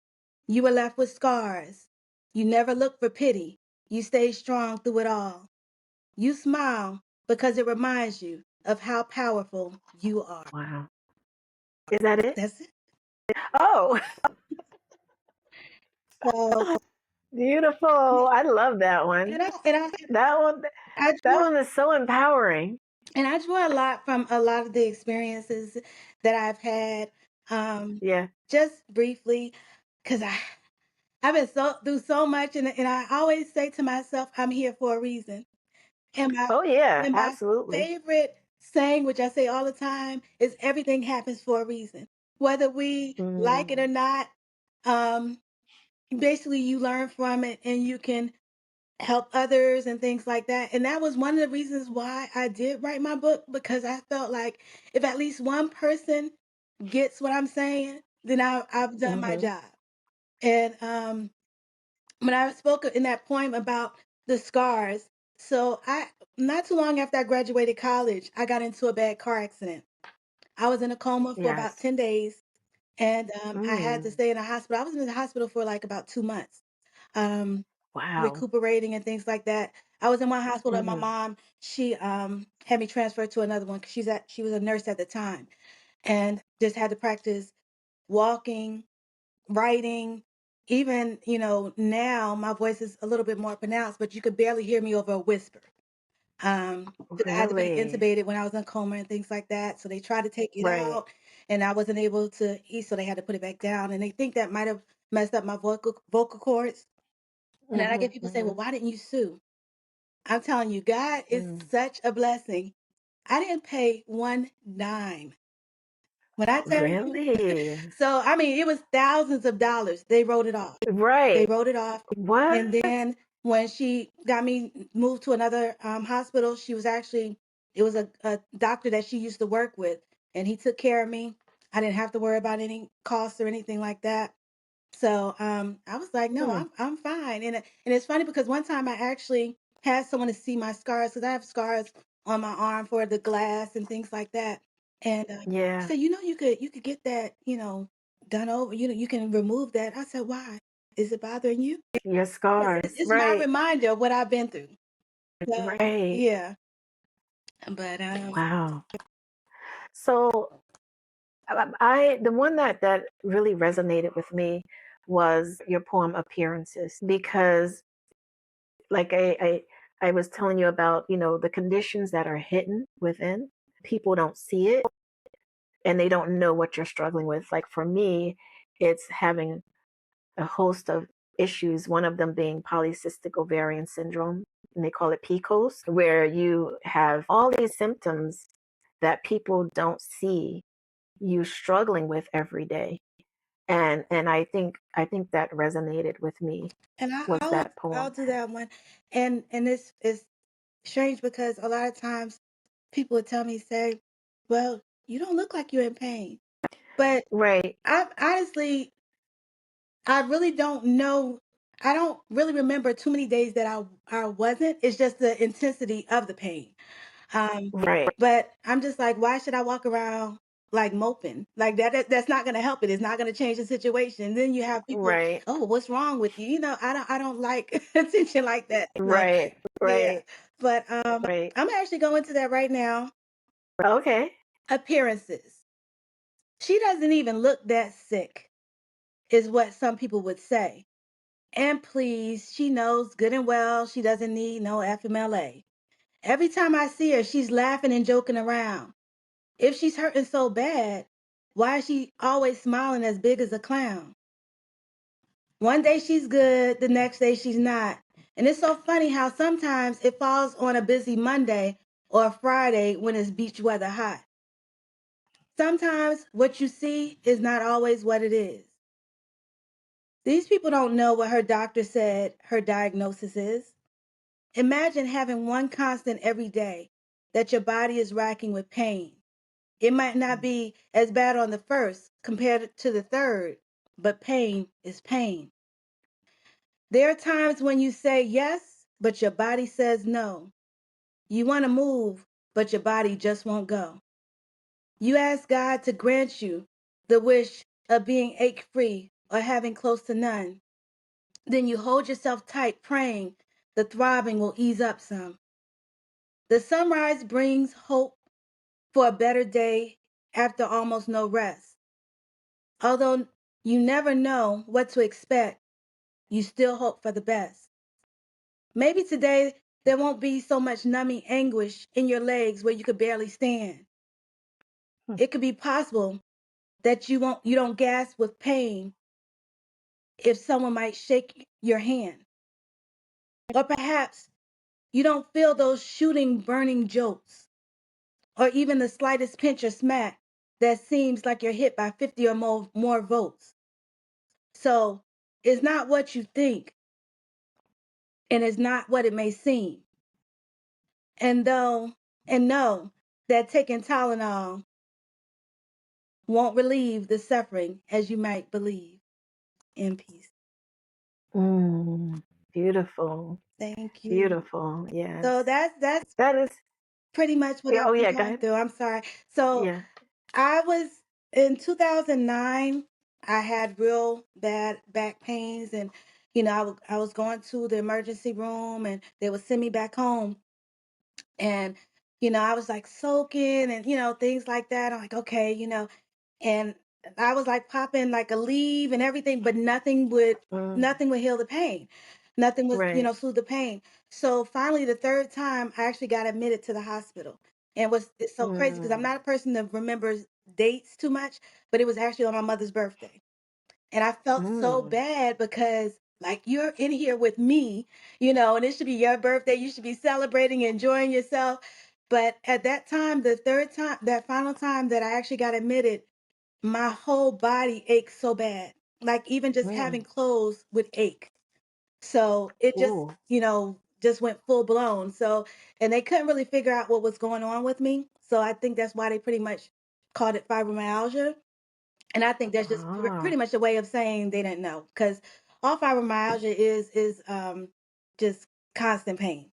you were left with scars. You never looked for pity. You stayed strong through it all. You smile because it reminds you of how powerful you are. Wow. Is that it? That's it. Oh, So, beautiful. I love that one. and I and I That one I that drew one is so empowering. and I drew a lot from a lot of the experiences that I've had. Yeah. Just briefly, because I've been through so much, and I always say to myself, I'm here for a reason. And my Oh yeah, and my absolutely. favorite saying, which I say all the time, is everything happens for a reason. Whether we like it or Mm, not, um, basically you learn from it and you can help others and things like that. And that was one of the reasons why I did write my book, because I felt like if at least one person gets what I'm saying, then I've done my mhm. job. And when I spoke in that poem about the scars, so I not too long after I graduated college, I got into a bad car accident. I was in a coma for about Yes. 10 days, and I had to Mm, stay in a hospital. I was in the hospital for like about 2 months, um, wow. recuperating and things like that. I was in one hospital, and my Mhm. mom, she had me transferred to another one because she was a nurse at the time, and just had to practice walking, writing. Even, now my voice is a little bit more pronounced, but you could barely hear me over a whisper. 'Cause I had to be Really? intubated when I was in coma and things like that. So they tried to take it Right. out, and I wasn't able to eat, so they had to put it back down. And they think that might have messed up my vocal cords. And then I get Mhm. people say, "Well, Mhm. why didn't you sue?" I'm telling you, God is Mm. such a blessing. I didn't pay one dime. When I tell you, Really? so I mean, it was thousands of dollars. They wrote it off. They Right. wrote it off. And What? then when she got me moved to another hospital, it was a doctor that she used to work with, and he took care of me. I didn't have to worry about any costs or anything like that. So I was like, no, Hmm. I'm fine. And it's funny because one time I actually had someone to see my scars, because I have scars on my arm for the glass and things like that. And she Yeah. said, you could get that, done over. You can remove that. I said, why? Is it bothering you? Your scars. It's my Right. reminder of what I've been through. So Right. yeah, but Wow. So the one that really resonated with me was your poem Appearances, because like I was telling you about, the conditions that are hidden within. People don't see it and they don't know what you're struggling with. Like for me, it's having a host of issues, one of them being polycystic ovarian syndrome, and they call it PCOS, where you have all these symptoms that people don't see you struggling with every day. And I think that resonated with me, and was that I'll poem. do that one. And it's strange because a lot of times people would tell me, say, well, you don't look like you're in pain. But Right, I honestly, I really don't know. I don't really remember too many days that I wasn't. It's just the intensity of the pain. Um, right, but I'm just like, why should I walk around like moping? Like that's not gonna help it. It's not gonna change the situation. Then you have people, right, oh, what's wrong with you? I don't like attention like that. So right, yeah. right, But right. I'm actually going to that right now. Okay. Appearances. She doesn't even look that sick, is what some people would say. And please, she knows good and well she doesn't need no FMLA. Every time I see her, she's laughing and joking around. If she's hurting so bad, why is she always smiling as big as a clown? One day she's good, the next day she's not. And it's so funny how sometimes it falls on a busy Monday or a Friday when it's beach weather hot. Sometimes what you see is not always what it is. These people don't know what her doctor said her diagnosis is. Imagine having one constant every day that your body is racking with pain. It might not be as bad on the first compared to the third, but pain is pain. There are times when you say yes, but your body says no. You want to move, but your body just won't go. You ask God to grant you the wish of being ache free or having close to none. Then you hold yourself tight, praying the throbbing will ease up some. The sunrise brings hope for a better day after almost no rest. Although you never know what to expect, you still hope for the best. Maybe today there won't be so much numbing anguish in your legs where you could barely stand. It could be possible that you don't gasp with pain if someone might shake your hand. Or perhaps you don't feel those shooting burning jolts or even the slightest pinch or smack that seems like you're hit by 50 or more volts. So it's not what you think, and it's not what it may seem. And know that taking Tylenol won't relieve the suffering as you might believe. In peace. Beautiful. Thank you. Beautiful. Yes. So that's that is pretty much what yeah, I've been go going ahead. through. I'm sorry. So Yeah. I was in 2009. I had real bad back pains, and I was going to the emergency room, and they would send me back home. And I was like soaking, and things like that. I'm like, okay, and I was like popping like a leave and everything, but nothing would heal the pain. Nothing was, Right. soothe the pain. So finally, the third time, I actually got admitted to the hospital, and it's so crazy because I'm not a person that remembers dates too much, but it was actually on my mother's birthday. And I felt so bad because like you're in here with me, and it should be your birthday. You should be celebrating, enjoying yourself. But at that time, the third time, that final time that I actually got admitted, my whole body ached so bad. Like even just having clothes would ache. So it just, Ooh. just went full blown. So, and they couldn't really figure out what was going on with me. So I think that's why they pretty much called it fibromyalgia. And I think that's just pretty much a way of saying they didn't know, because all fibromyalgia is just constant pain.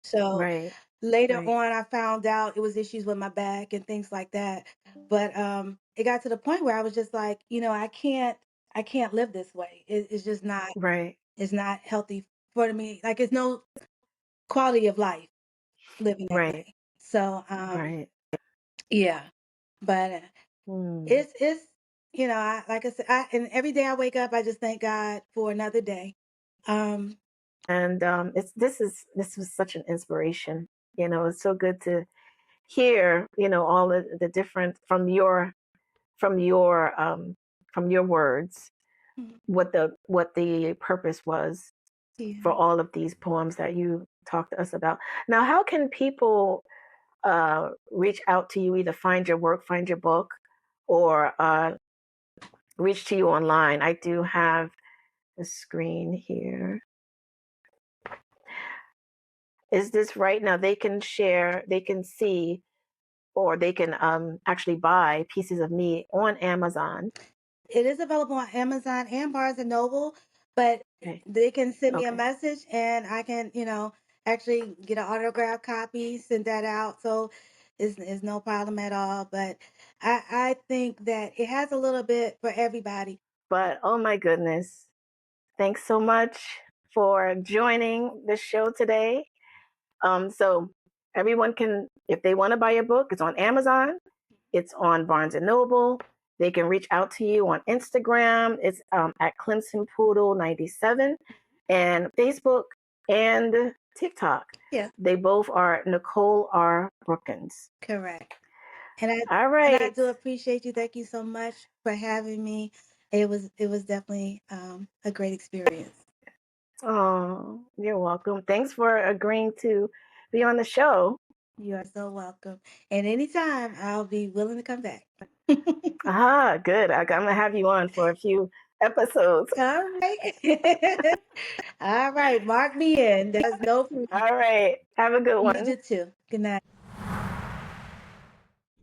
So Right. later Right. on, I found out it was issues with my back and things like that. But it got to the point where I was just like, I can't live this way. It's just not. Right. It's not healthy for me. Like it's no quality of life living that Right. way. So Right. yeah, but Mm. it's like I said, and every day I wake up, I just thank God for another day. Um, And this was such an inspiration. It's so good to hear, all the different from your from your words mhm, what the purpose was for yeah. all of these poems that you talked to us about. Now, how can people reach out to you, either find your work, find your book, or reach to you online? I do have a screen here. Is this right now? They can share, they can see, or they can actually buy Pieces of Me on Amazon. It is available on Amazon and Barnes and Noble, but Okay. they can send me a Okay. message and I can, actually get an autograph copy, send that out. So it's no problem at all. But I think that it has a little bit for everybody. But oh my goodness, thanks so much for joining the show today. So everyone can, if they want to buy your book, it's on Amazon, it's on Barnes and Noble. They can reach out to you on Instagram. It's at Clemson Poodle 97, and Facebook and TikTok. Yeah, They both are Nicole R. Brookins. correct. All And I right. do appreciate you. Thank you so much for having me. It was definitely a great experience. Oh, you're welcome. Thanks for agreeing to be on the show. You are so welcome. And anytime I'll be willing to come back. Good. I'm gonna have you on for a few episodes. All right. All right. Mark me in. There's no proof. All right. Have a good You one. did too. Good night.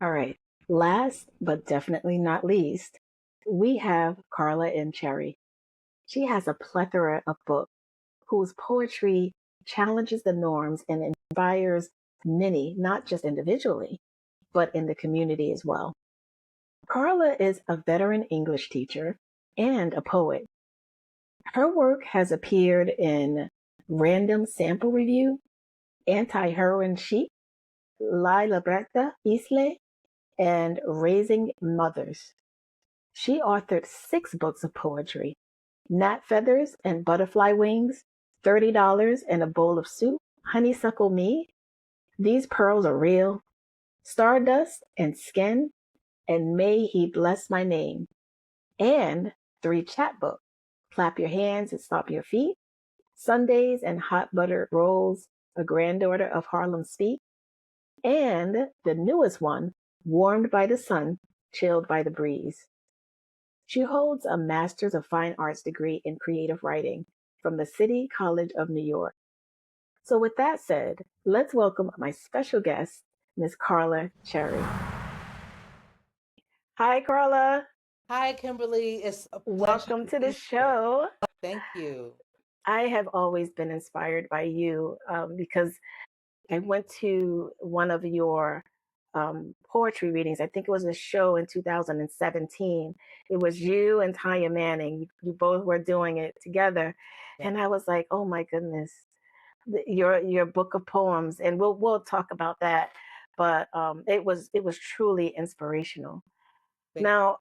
All right. Last but definitely not least, we have Carla M. Cherry. She has a plethora of books whose poetry challenges the norms and inspires many, not just individually, but in the community as well. Carla is a veteran English teacher and a poet. Her work has appeared in Random Sample Review, Anti-Heroin Chic, La Libreta Isle, and Raising Mothers. She authored 6 books of poetry: Gnat Feathers and Butterfly Wings, $30 and a Bowl of Soup, Honeysuckle Me, These Pearls Are Real, Stardust and Skin, and May He Bless My Name, and 3 chapbooks: Clap Your Hands and Stomp Your Feet, Sundays and Hot Buttered Rolls, A Granddaughter of Harlem Speak, and the newest one, Warmed by the Sun, Chilled by the Breeze. She holds a Master's of Fine Arts degree in creative writing from the City College of New York. So, with that said, let's welcome my special guest, Miss Carla Cherry. Hi, Carla. Hi, Kimberly. It's a pleasure Welcome to to the be here. show. Thank you. I have always been inspired by you because I went to one of your poetry readings. I think it was a show in 2017. It was you and Tanya Manning. You both were doing it together, Yeah. and I was like, "Oh my goodness, your book of poems." And we'll talk about that. But it was truly inspirational. Thank Now,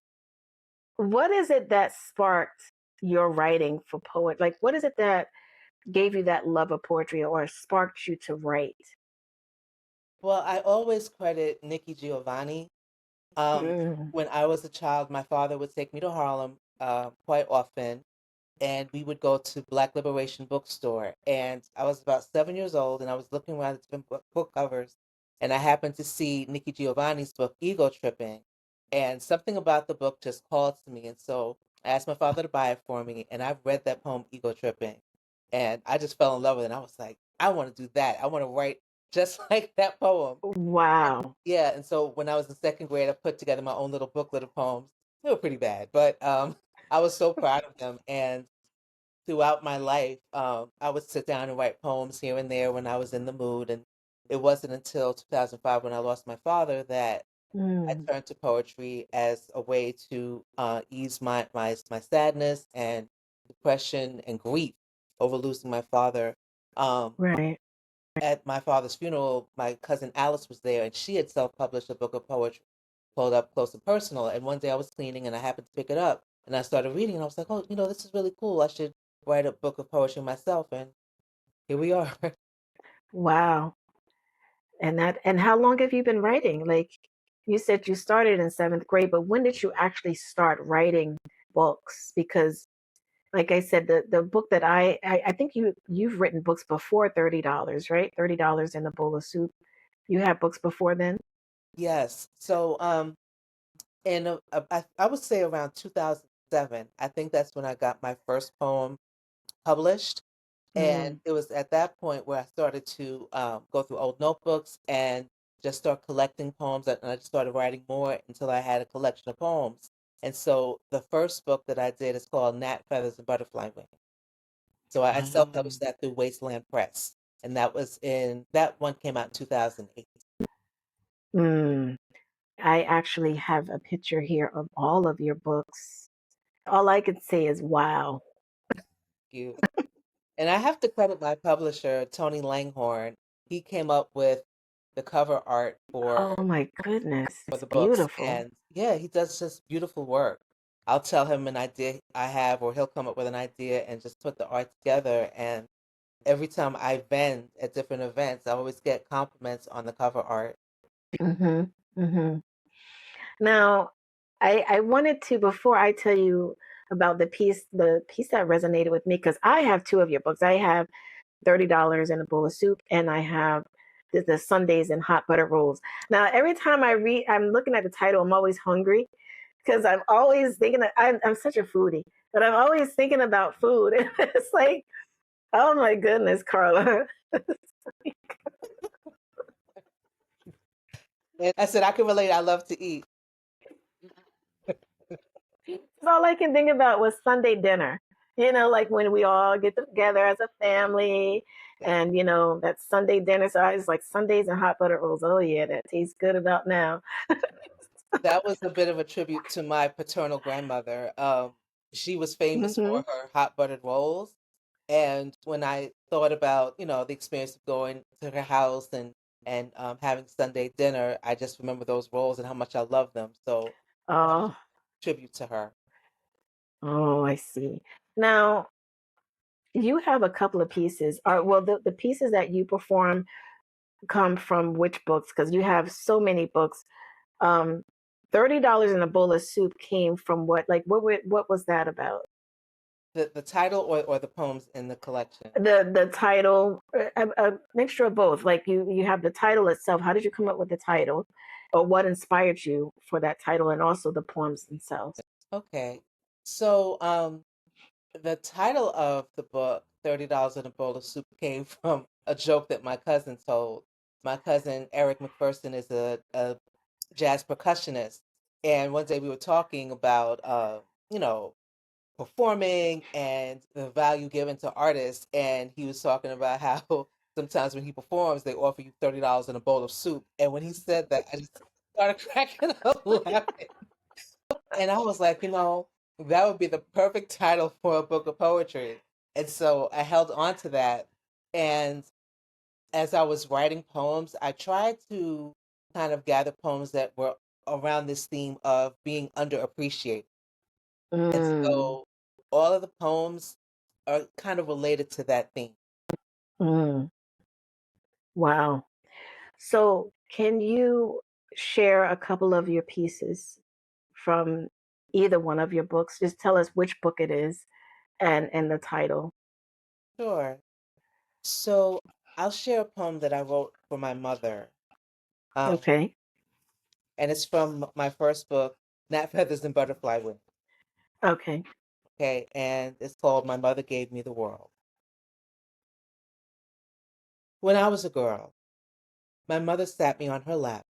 what is it that sparked your writing for poet? Like, what is it that gave you that love of poetry or sparked you to write? Well, I always credit Nikki Giovanni. Mm, When I was a child, my father would take me to Harlem quite often, and we would go to Black Liberation Bookstore. And I was about 7 years old, and I was looking around at different book covers, and I happened to see Nikki Giovanni's book, Ego Tripping. And something about the book just called to me. And so I asked my father to buy it for me, and I've read that poem, Ego Tripping. And I just fell in love with it. And I was like, I want to do that. I want to write just like that poem. wow. Yeah, and so when I was in second grade, I put together my own little booklet of poems. They were pretty bad, but I was so proud of them. And throughout my life, I would sit down and write poems here and there when I was in the mood. And it wasn't until 2005 when I lost my father that I Mm, turned to poetry as a way to ease my sadness and depression and grief over losing my father. Um, right. at my father's funeral, my cousin Alice was there, and she had self-published a book of poetry called Up Close and Personal. And one day I was cleaning, and I happened to pick it up, and I started reading, and I was like, oh, this is really cool. I should write a book of poetry myself, and here we are. Wow. And how long have you been writing? Like you said you started in 7th grade, but when did you actually start writing books? Because like I said, the book that I think you've written books before $30, right? $30 in a bowl of soup. You had books before then? Yes. So, in I would say around 2007, I think that's when I got my first poem published. And Mm, it was at that point where I started to go through old notebooks and just start collecting poems. And I just started writing more until I had a collection of poems. And so the first book that I did is called Gnat Feathers and Butterfly Wings. So I um, self-published that through Wasteland Press. And that one came out in 2008. mm. I actually have a picture here of all of your books. All I could say is wow. You. And I have to credit my publisher, Tony Langhorn. He came up with the cover art Oh my goodness, for it's the books. beautiful. And yeah, he does just beautiful work. I'll tell him an idea I have, or he'll come up with an idea and just put the art together. And every time I vend at different events, I always get compliments on the cover art. Hmm. Hmm. Now, I wanted to, before I tell you about the piece that resonated with me, because I have 2 of your books. I have $30 in a bowl of soup, and I have the Sundays and hot butter rolls. Now, every time I read, I'm looking at the title, I'm always hungry. because I'm always thinking that I'm such a foodie, but I'm always thinking about food. And it's like, oh my goodness, Carla. And I said I can relate. I love to eat. All I can think about was Sunday dinner. Like when we all get together as a family and, that Sunday dinner. So I was like, Sundays and hot butter rolls. Oh, yeah, that tastes good about now. That was a bit of a tribute to my paternal grandmother. She was famous Hmm. for her hot buttered rolls. And when I thought about, the experience of going to her house and having Sunday dinner, I just remember those rolls and how much I love them. So that was Oh, a tribute to her. oh, I see. Now, you have a couple of pieces. Well, the pieces that you perform come from which books? Because you have so many books. Um, $30 in a bowl of soup came from what? Like, what was that about? The title or the poems in the collection? The title, a mixture of both. Like you have the title itself. How did you come up with the title, or what inspired you for that title, and also the poems themselves? Okay. So the title of the book, $30 in a Bowl of Soup, came from a joke that my cousin told. My cousin Eric McPherson is a jazz percussionist. And one day we were talking about, you know, performing and the value given to artists. And he was talking about how sometimes when he performs, they offer you $30 in a bowl of soup. And when he said that, I just started cracking up laughing. And I was like, that would be the perfect title for a book of poetry. And so I held on to that. And as I was writing poems, I tried to kind of gather poems that were around this theme of being underappreciated. And Mm, so all of the poems are kind of related to that theme. mm, wow. So, can you share a couple of your pieces from either one of your books? Just tell us which book it is and the title. Sure. So I'll share a poem that I wrote for my mother. Um, Okay. and it's from my first book, Gnat Feathers and Butterfly Wings. Okay. Okay, and it's called My Mother Gave Me the World. When I was a girl, my mother sat me on her lap,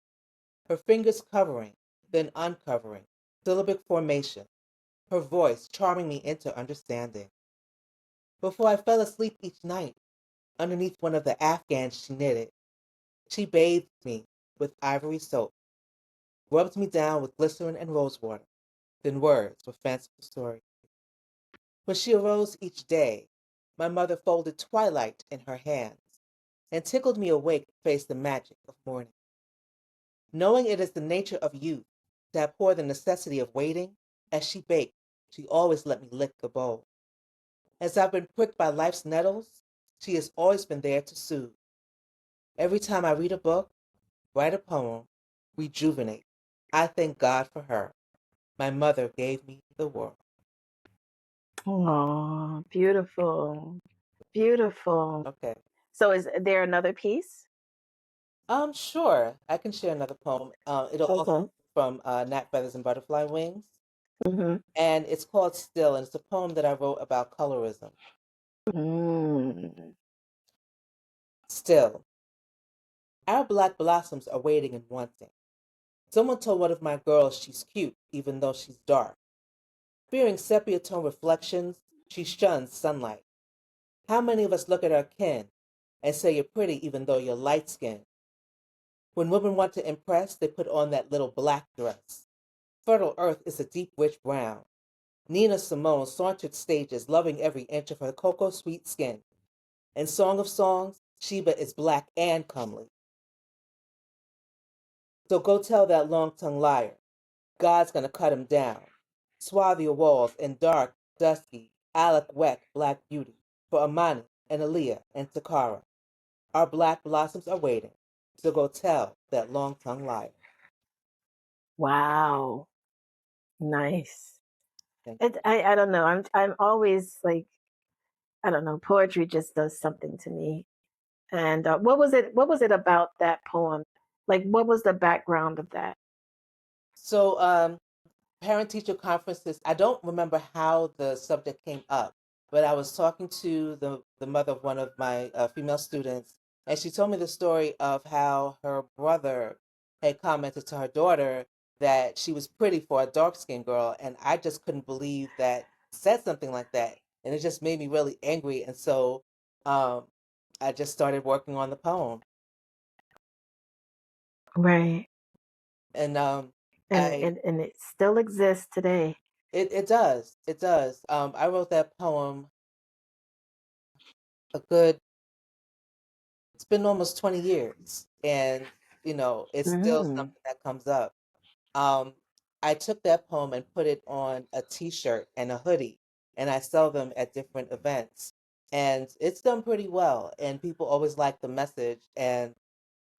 her fingers covering, then uncovering, syllabic formation, her voice charming me into understanding. Before I fell asleep each night, underneath one of the Afghans she knitted, she bathed me with ivory soap, rubbed me down with glycerin and rosewater, then words with fanciful stories. When she arose each day, my mother folded twilight in her hands and tickled me awake to face the magic of morning. Knowing it is the nature of youth to abhor the necessity of waiting, as she baked, she always let me lick the bowl. As I've been pricked by life's nettles, she has always been there to soothe. Every time I read a book, write a poem, rejuvenate, I thank God for her. My mother gave me the world. Oh, beautiful. Beautiful. Okay. So, is there another piece? Sure. I can share another poem. It'll also Okay. be from Gnat Feathers and Butterfly Wings. Mm-hmm. And it's called Still, and it's a poem that I wrote about colorism. Mm. Still, our black blossoms are waiting and wanting. Someone told one of my girls she's cute, even though she's dark. Fearing sepia tone reflections, she shuns sunlight. How many of us look at our kin and say you're pretty even though you're light skinned? When women want to impress, they put on that little black dress. Fertile earth is a deep rich brown. Nina Simone sauntered stages, loving every inch of her cocoa sweet skin. In Song of Songs, Sheba is black and comely. So go tell that long tongued liar, God's gonna cut him down. Swathe your walls in dark, dusky, Alec Weck black beauty for Amani and Aaliyah and Takara. Our black blossoms are waiting. So go tell that long tongued liar. Wow. Nice. Thank I don't know. I'm always like, I don't know. Poetry just does something to me. And what was it? What was it about that poem? Like, what was the background of that? So parent-teacher conferences. I don't remember how the subject came up, but I was talking to the mother of one of my female students, and she told me the story of how her brother had commented to her daughter that she was pretty for a dark-skinned girl, and I just couldn't believe that he said something like that, and it just made me really angry, and so um, I just started working on the poem, Right. and And I and it still exists today. it does. It does. I wrote that poem a good, it's been almost 20 years. And, it's still Mm. something that comes up. Um, I took that poem and put it on a t-shirt and a hoodie, and I sell them at different events. And it's done pretty well. And people always like the message. And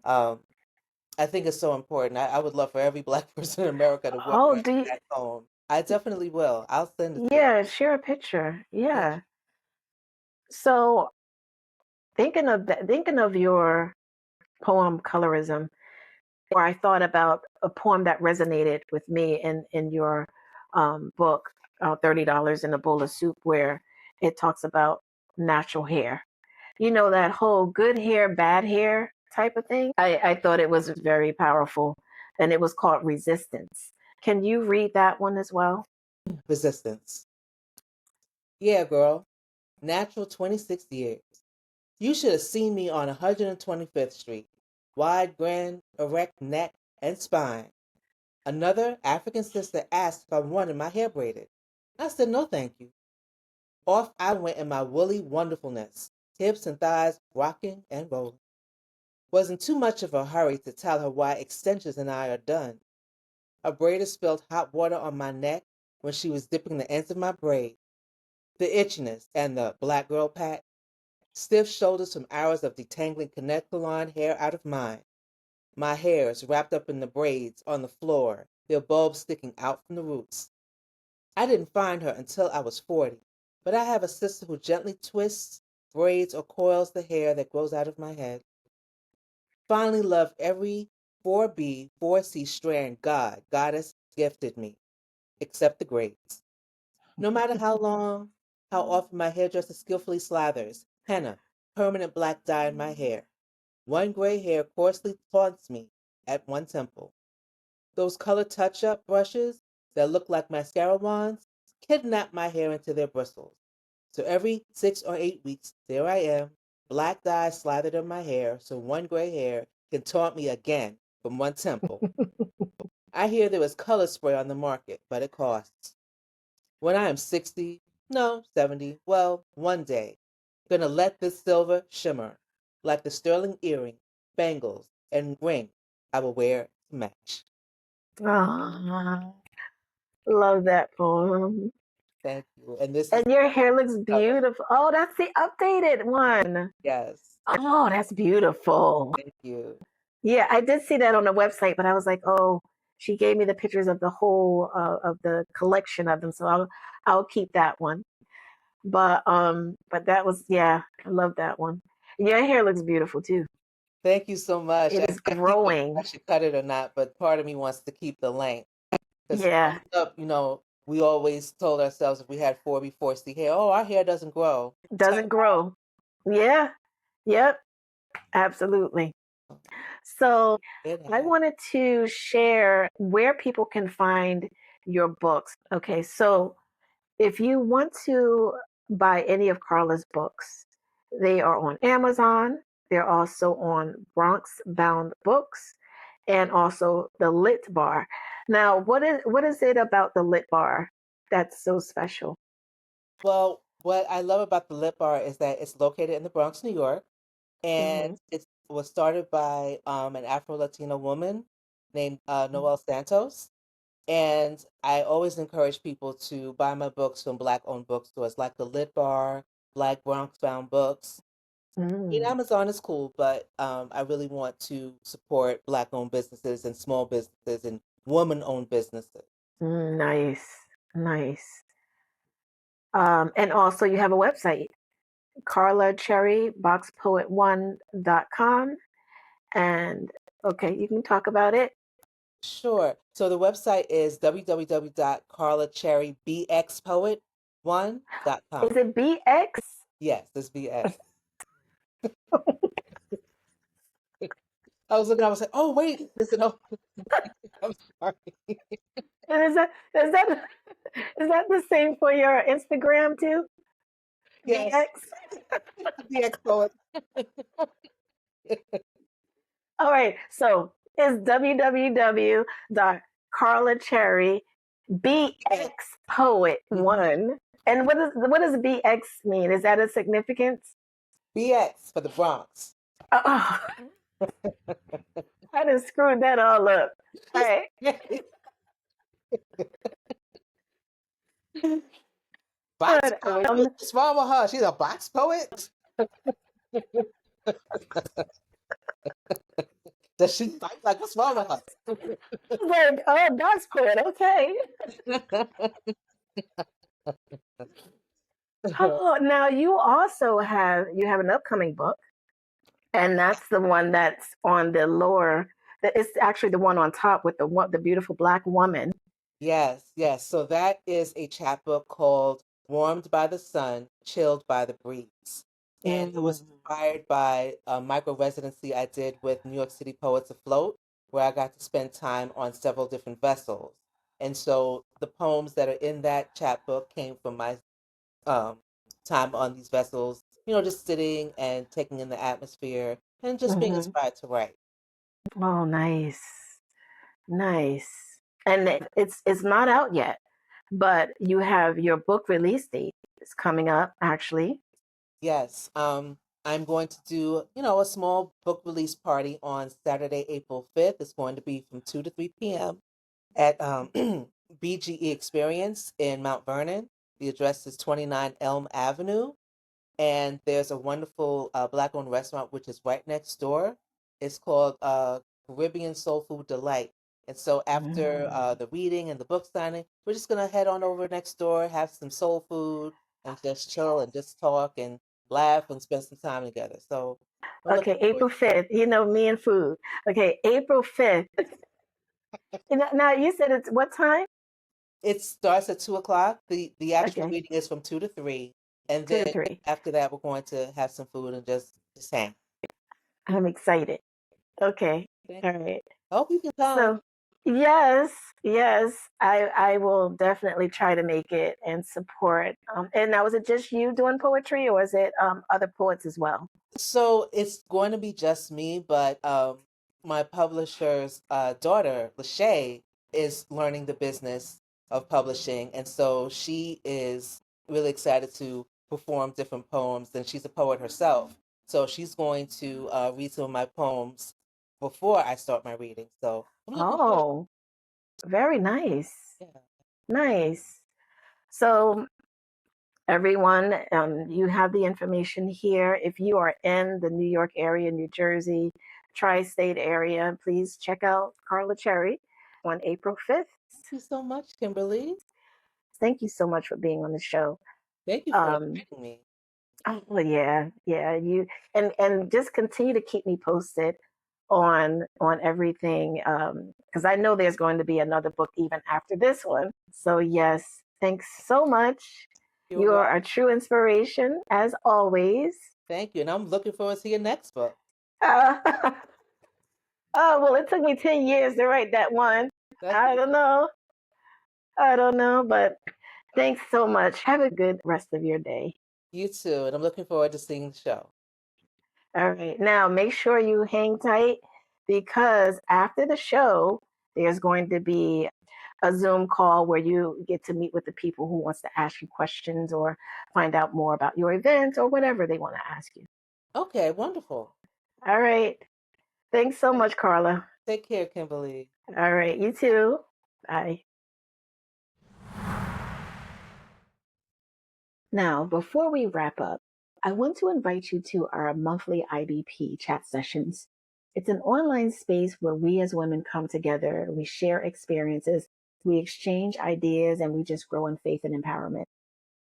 um, I think it's so important. I would love for every Black person in America to walk Oh, around with that poem. I definitely will. I'll send it to you. yeah, share a picture. Yeah. Yeah. So thinking of your poem colorism, or I thought about a poem that resonated with me in your book, $30 in a Bowl of Soup, where it talks about natural hair. You know, that whole good hair, bad hair type of thing. I thought it was very powerful, and it was called Resistance. Can you read that one as well? Resistance. Yeah, girl. Natural 26 years. You should have seen me on 125th Street. Wide grin, erect neck and spine. Another African sister asked if I wanted my hair braided. I said no thank you. Off I went in my woolly wonderfulness, hips and thighs rocking and rolling. Wasn't too much of a hurry to tell her why extensions and I are done. A braider spilled hot water on my neck when she was dipping the ends of my braid. The itchiness and the black girl pat, stiff shoulders from hours of detangling connectiline hair out of mine. My hairs wrapped up in the braids on the floor, their bulbs sticking out from the roots. I didn't find her until I was 40, but I have a sister who gently twists, braids, or coils the hair that grows out of my head. Finally loved every 4B, 4C strand goddess gifted me, except the grades. No matter how long, how often my hairdresser skillfully slathers henna, permanent black dye in my hair. One gray hair coarsely taunts me at one temple. Those color touch-up brushes that look like mascara wands kidnap my hair into their bristles. So every 6 or 8 weeks, there I am, black dye slathered in my hair so one gray hair can taunt me again from one temple. I hear there is color spray on the market, but it costs. When I am 60, no, 70, well, one day, gonna let this silver shimmer like the sterling earring, bangles, and ring I will wear to match. Ah, love that poem. Thank you. And this is And your hair looks cover. beautiful. Oh, that's the updated one. Yes. Oh, that's beautiful. Thank you. Yeah, I did see that on the website, but I was like, oh, she gave me the pictures of the whole of the collection of them, so I'll keep that one. But that was, yeah, I love that one. Your hair looks beautiful too. Thank you so much. It is I keep wondering if I growing. should cut it or not, but part of me wants to keep the length. Because Yeah, growing up, we always told ourselves if we had 4B4C hair, oh, our hair doesn't grow. doesn't grow. Yeah, yep, absolutely. So It I has. wanted to share where people can find your books. Okay, so if you want to buy any of Carla's books, they are on Amazon. They're also on Bronx Bound Books and also the Lit Bar. Now, what is it about the Lit Bar that's so special? Well, what I love about the Lip Bar is that it's located in the Bronx, New York, and Hmm. it was started by an Afro-Latino woman named Noelle Santos. And I always encourage people to buy my books from Black-owned bookstores like the Lit Bar, Black Bronx Bound Books. I mean, Mm, Amazon is cool, but I really want to support Black-owned businesses and small businesses and woman-owned businesses. nice, nice. And also you have a website, carlacherryboxpoet1.com. And okay, you can talk about it. Sure. So the website is www.carlacherrybxpoet1.com. Is it BX? Yes, it's BX. I was looking, I was like, oh, wait, is it? Oh, I'm sorry. And is that is that the same for your Instagram too? Yes, BX? BX Poet. All right. So it's www.carlacherrybxpoet1. And what does BX mean? Is that a significance? BX for the Bronx. Oh, I just screwed that all up. All right. Box But poet. What's wrong with her? She's a box poet? Does she fight? Like, what's wrong with her? like, oh, that's poet. Okay. Oh, now you have an upcoming book, and that's the one that's on the lower. It's actually the one on top with the beautiful black woman. Yes, yes. So that is a chapbook called Warmed by the Sun, Chilled by the Breeze. And it was inspired by a micro residency I did with New York City Poets Afloat, where I got to spend time on several different vessels. And so the poems that are in that chapbook came from my um, time on these vessels, just sitting and taking in the atmosphere and just being Mm-hmm. inspired to write. Oh, nice, nice. And it's not out yet, but you have your book release date is coming up actually. Yes, I'm going to do, a small book release party on Saturday, April 5th. It's going to be from 2 to 3 p.m. at BGE Experience in Mount Vernon. The address is 29 Elm Avenue. And there's a wonderful Black-owned restaurant which is right next door. It's called Caribbean Soul Food Delight. And so after the reading and the book signing, we're just gonna head on over next door, have some soul food, and just chill and just talk and laugh and spend some time together. So I'm looking Okay, forward. April 5th. Me and food. Okay, April 5th. Now you said it's what time? It starts at 2 o'clock. The actual Okay, reading is from 2 to 3, and 2 to then 3. after that, we're going to have some food and just hang. I'm excited. Okay, Okay. all right. I hope you can come. So, yes, yes, I will definitely try to make it and support. And now, is it just you doing poetry, or is it other poets as well? So it's going to be just me, but my publisher's daughter, Lachey, is learning the business of publishing, and so she is really excited to perform different poems, and she's a poet herself. So she's going to read some of my poems before I start my reading. So I'm looking forward. Oh, very nice, Yeah. nice. So, everyone, you have the information here. If you are in the New York area, New Jersey, tri-state area, please check out Carla Cherry on April 5th. Thank you so much, Kimberly. Thank you so much for being on the show. Thank you for Um, inviting me. oh yeah, yeah, you and just continue to keep me posted on everything because I know there's going to be another book even after this one. So yes, thanks so much. You're You welcome. are a true inspiration as always. Thank you, and I'm looking forward to your next book. Uh, oh well, it took me 10 years to write that one. That's I don't know. I don't know, but thanks so much. Have a good rest of your day. you too, and I'm looking forward to seeing the show. All right. Now make sure you hang tight because after the show, there's going to be a Zoom call where you get to meet with the people who wants to ask you questions or find out more about your event or whatever they want to ask you. Okay, wonderful. All right. Thanks so much, Carla. Take care, Kimberly. All right. You too. Bye. Now, before we wrap up, I want to invite you to our monthly IBP chat sessions. It's an online space where we as women come together, we share experiences, we exchange ideas, and we just grow in faith and empowerment.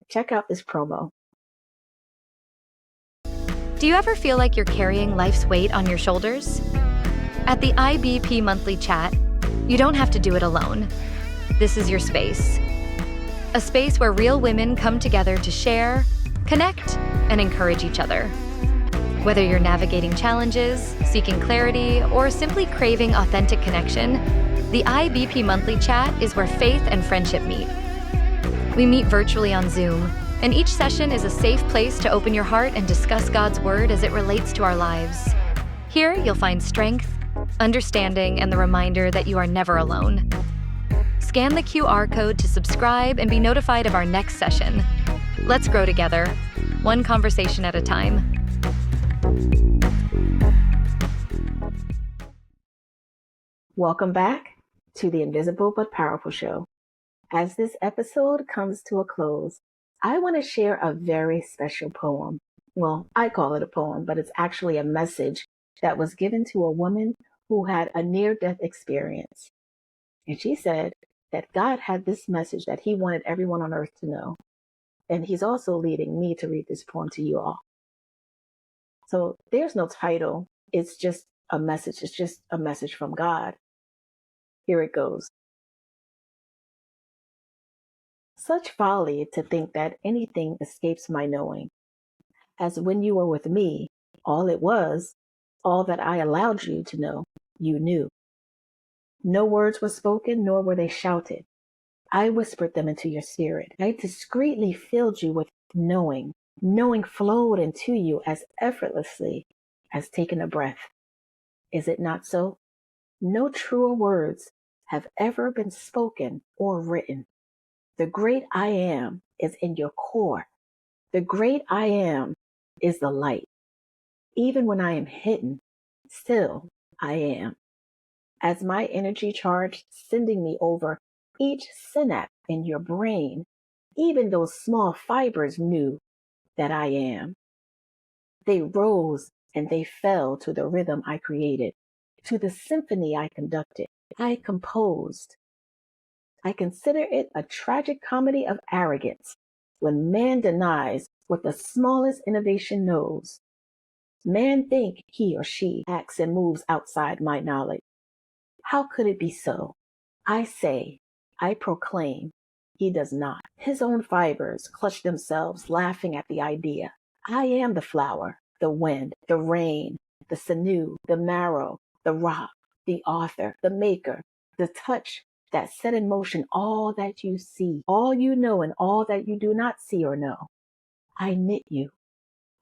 Check out this promo. Do you ever feel like you're carrying life's weight on your shoulders? At the IBP Monthly Chat, You don't have to do it alone. This is your space. A space where real women come together to share, connect, and encourage each other. Whether you're navigating challenges, seeking clarity, or simply craving authentic connection, the IBP Monthly Chat is where faith and friendship meet. We meet virtually on Zoom, and each session is a safe place to open your heart and discuss God's Word as it relates to our lives. Here, you'll find strength, understanding, and the reminder that you are never alone. Scan the QR code to subscribe and be notified of our next session. Let's grow together, one conversation at a time. Welcome back to the Invisible but Powerful Show. As this episode comes to a close, I want to share a very special poem. Well, I call it a poem, but it's actually a message that was given to a woman who had a near-death experience. And she said that God had this message that he wanted everyone on earth to know. And he's also leading me to read this poem to you all. So there's no title. It's just a message. It's just a message from God. Here it goes. Such folly to think that anything escapes my knowing. As when you were with me, all it was, all that I allowed you to know, you knew. No words were spoken, nor were they shouted. I whispered them into your spirit. I discreetly filled you with knowing. Knowing flowed into you as effortlessly as taking a breath. Is it not so? No truer words have ever been spoken or written. The great I am is in your core. The great I am is the light. Even when I am hidden, still I am. As my energy charged, sending me over each synapse in your brain, even those small fibers knew that I am. They rose and they fell to the rhythm I created, to the symphony I conducted, I composed. I consider it a tragic comedy of arrogance when man denies what the smallest innovation knows. Man think he or she acts and moves outside my knowledge. How could it be so? I say, I proclaim, he does not. His own fibers clutch themselves, laughing at the idea. I am the flower, the wind, the rain, the sinew, the marrow, the rock, the author, the maker, the touch that set in motion all that you see, all you know, and all that you do not see or know. I knit you.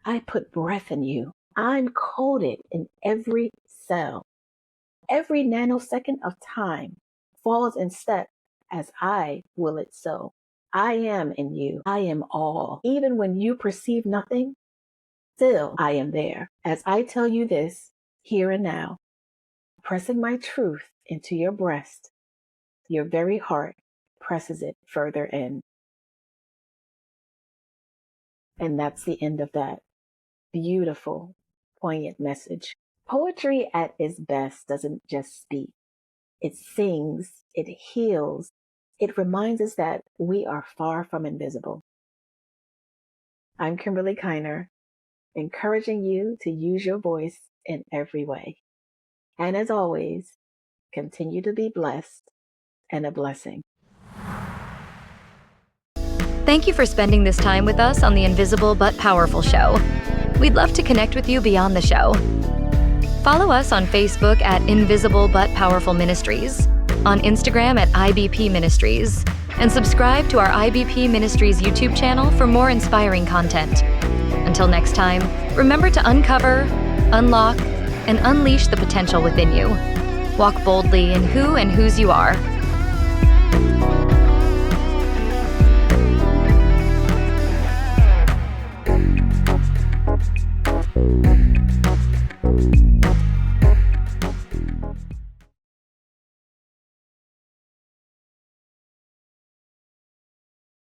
I put breath in you. I'm coded in every cell. Every nanosecond of time falls in step as I will it so. I am in you. I am all. Even when you perceive nothing, still I am there. As I tell you this, here and now, pressing my truth into your breast, your very heart presses it further in. And that's the end of that beautiful, poignant message. Poetry at its best doesn't just speak. It sings, it heals, it reminds us that we are far from invisible. I'm Kimberly Kiner, encouraging you to use your voice in every way. And as always, continue to be blessed and a blessing. Thank you for spending this time with us on the Invisible but Powerful Show. We'd love to connect with you beyond the show. Follow us on Facebook at Invisible but Powerful Ministries, on Instagram at IBP Ministries, and subscribe to our IBP Ministries YouTube channel for more inspiring content. Until next time, remember to uncover, unlock, and unleash the potential within you. Walk boldly in who and whose you are.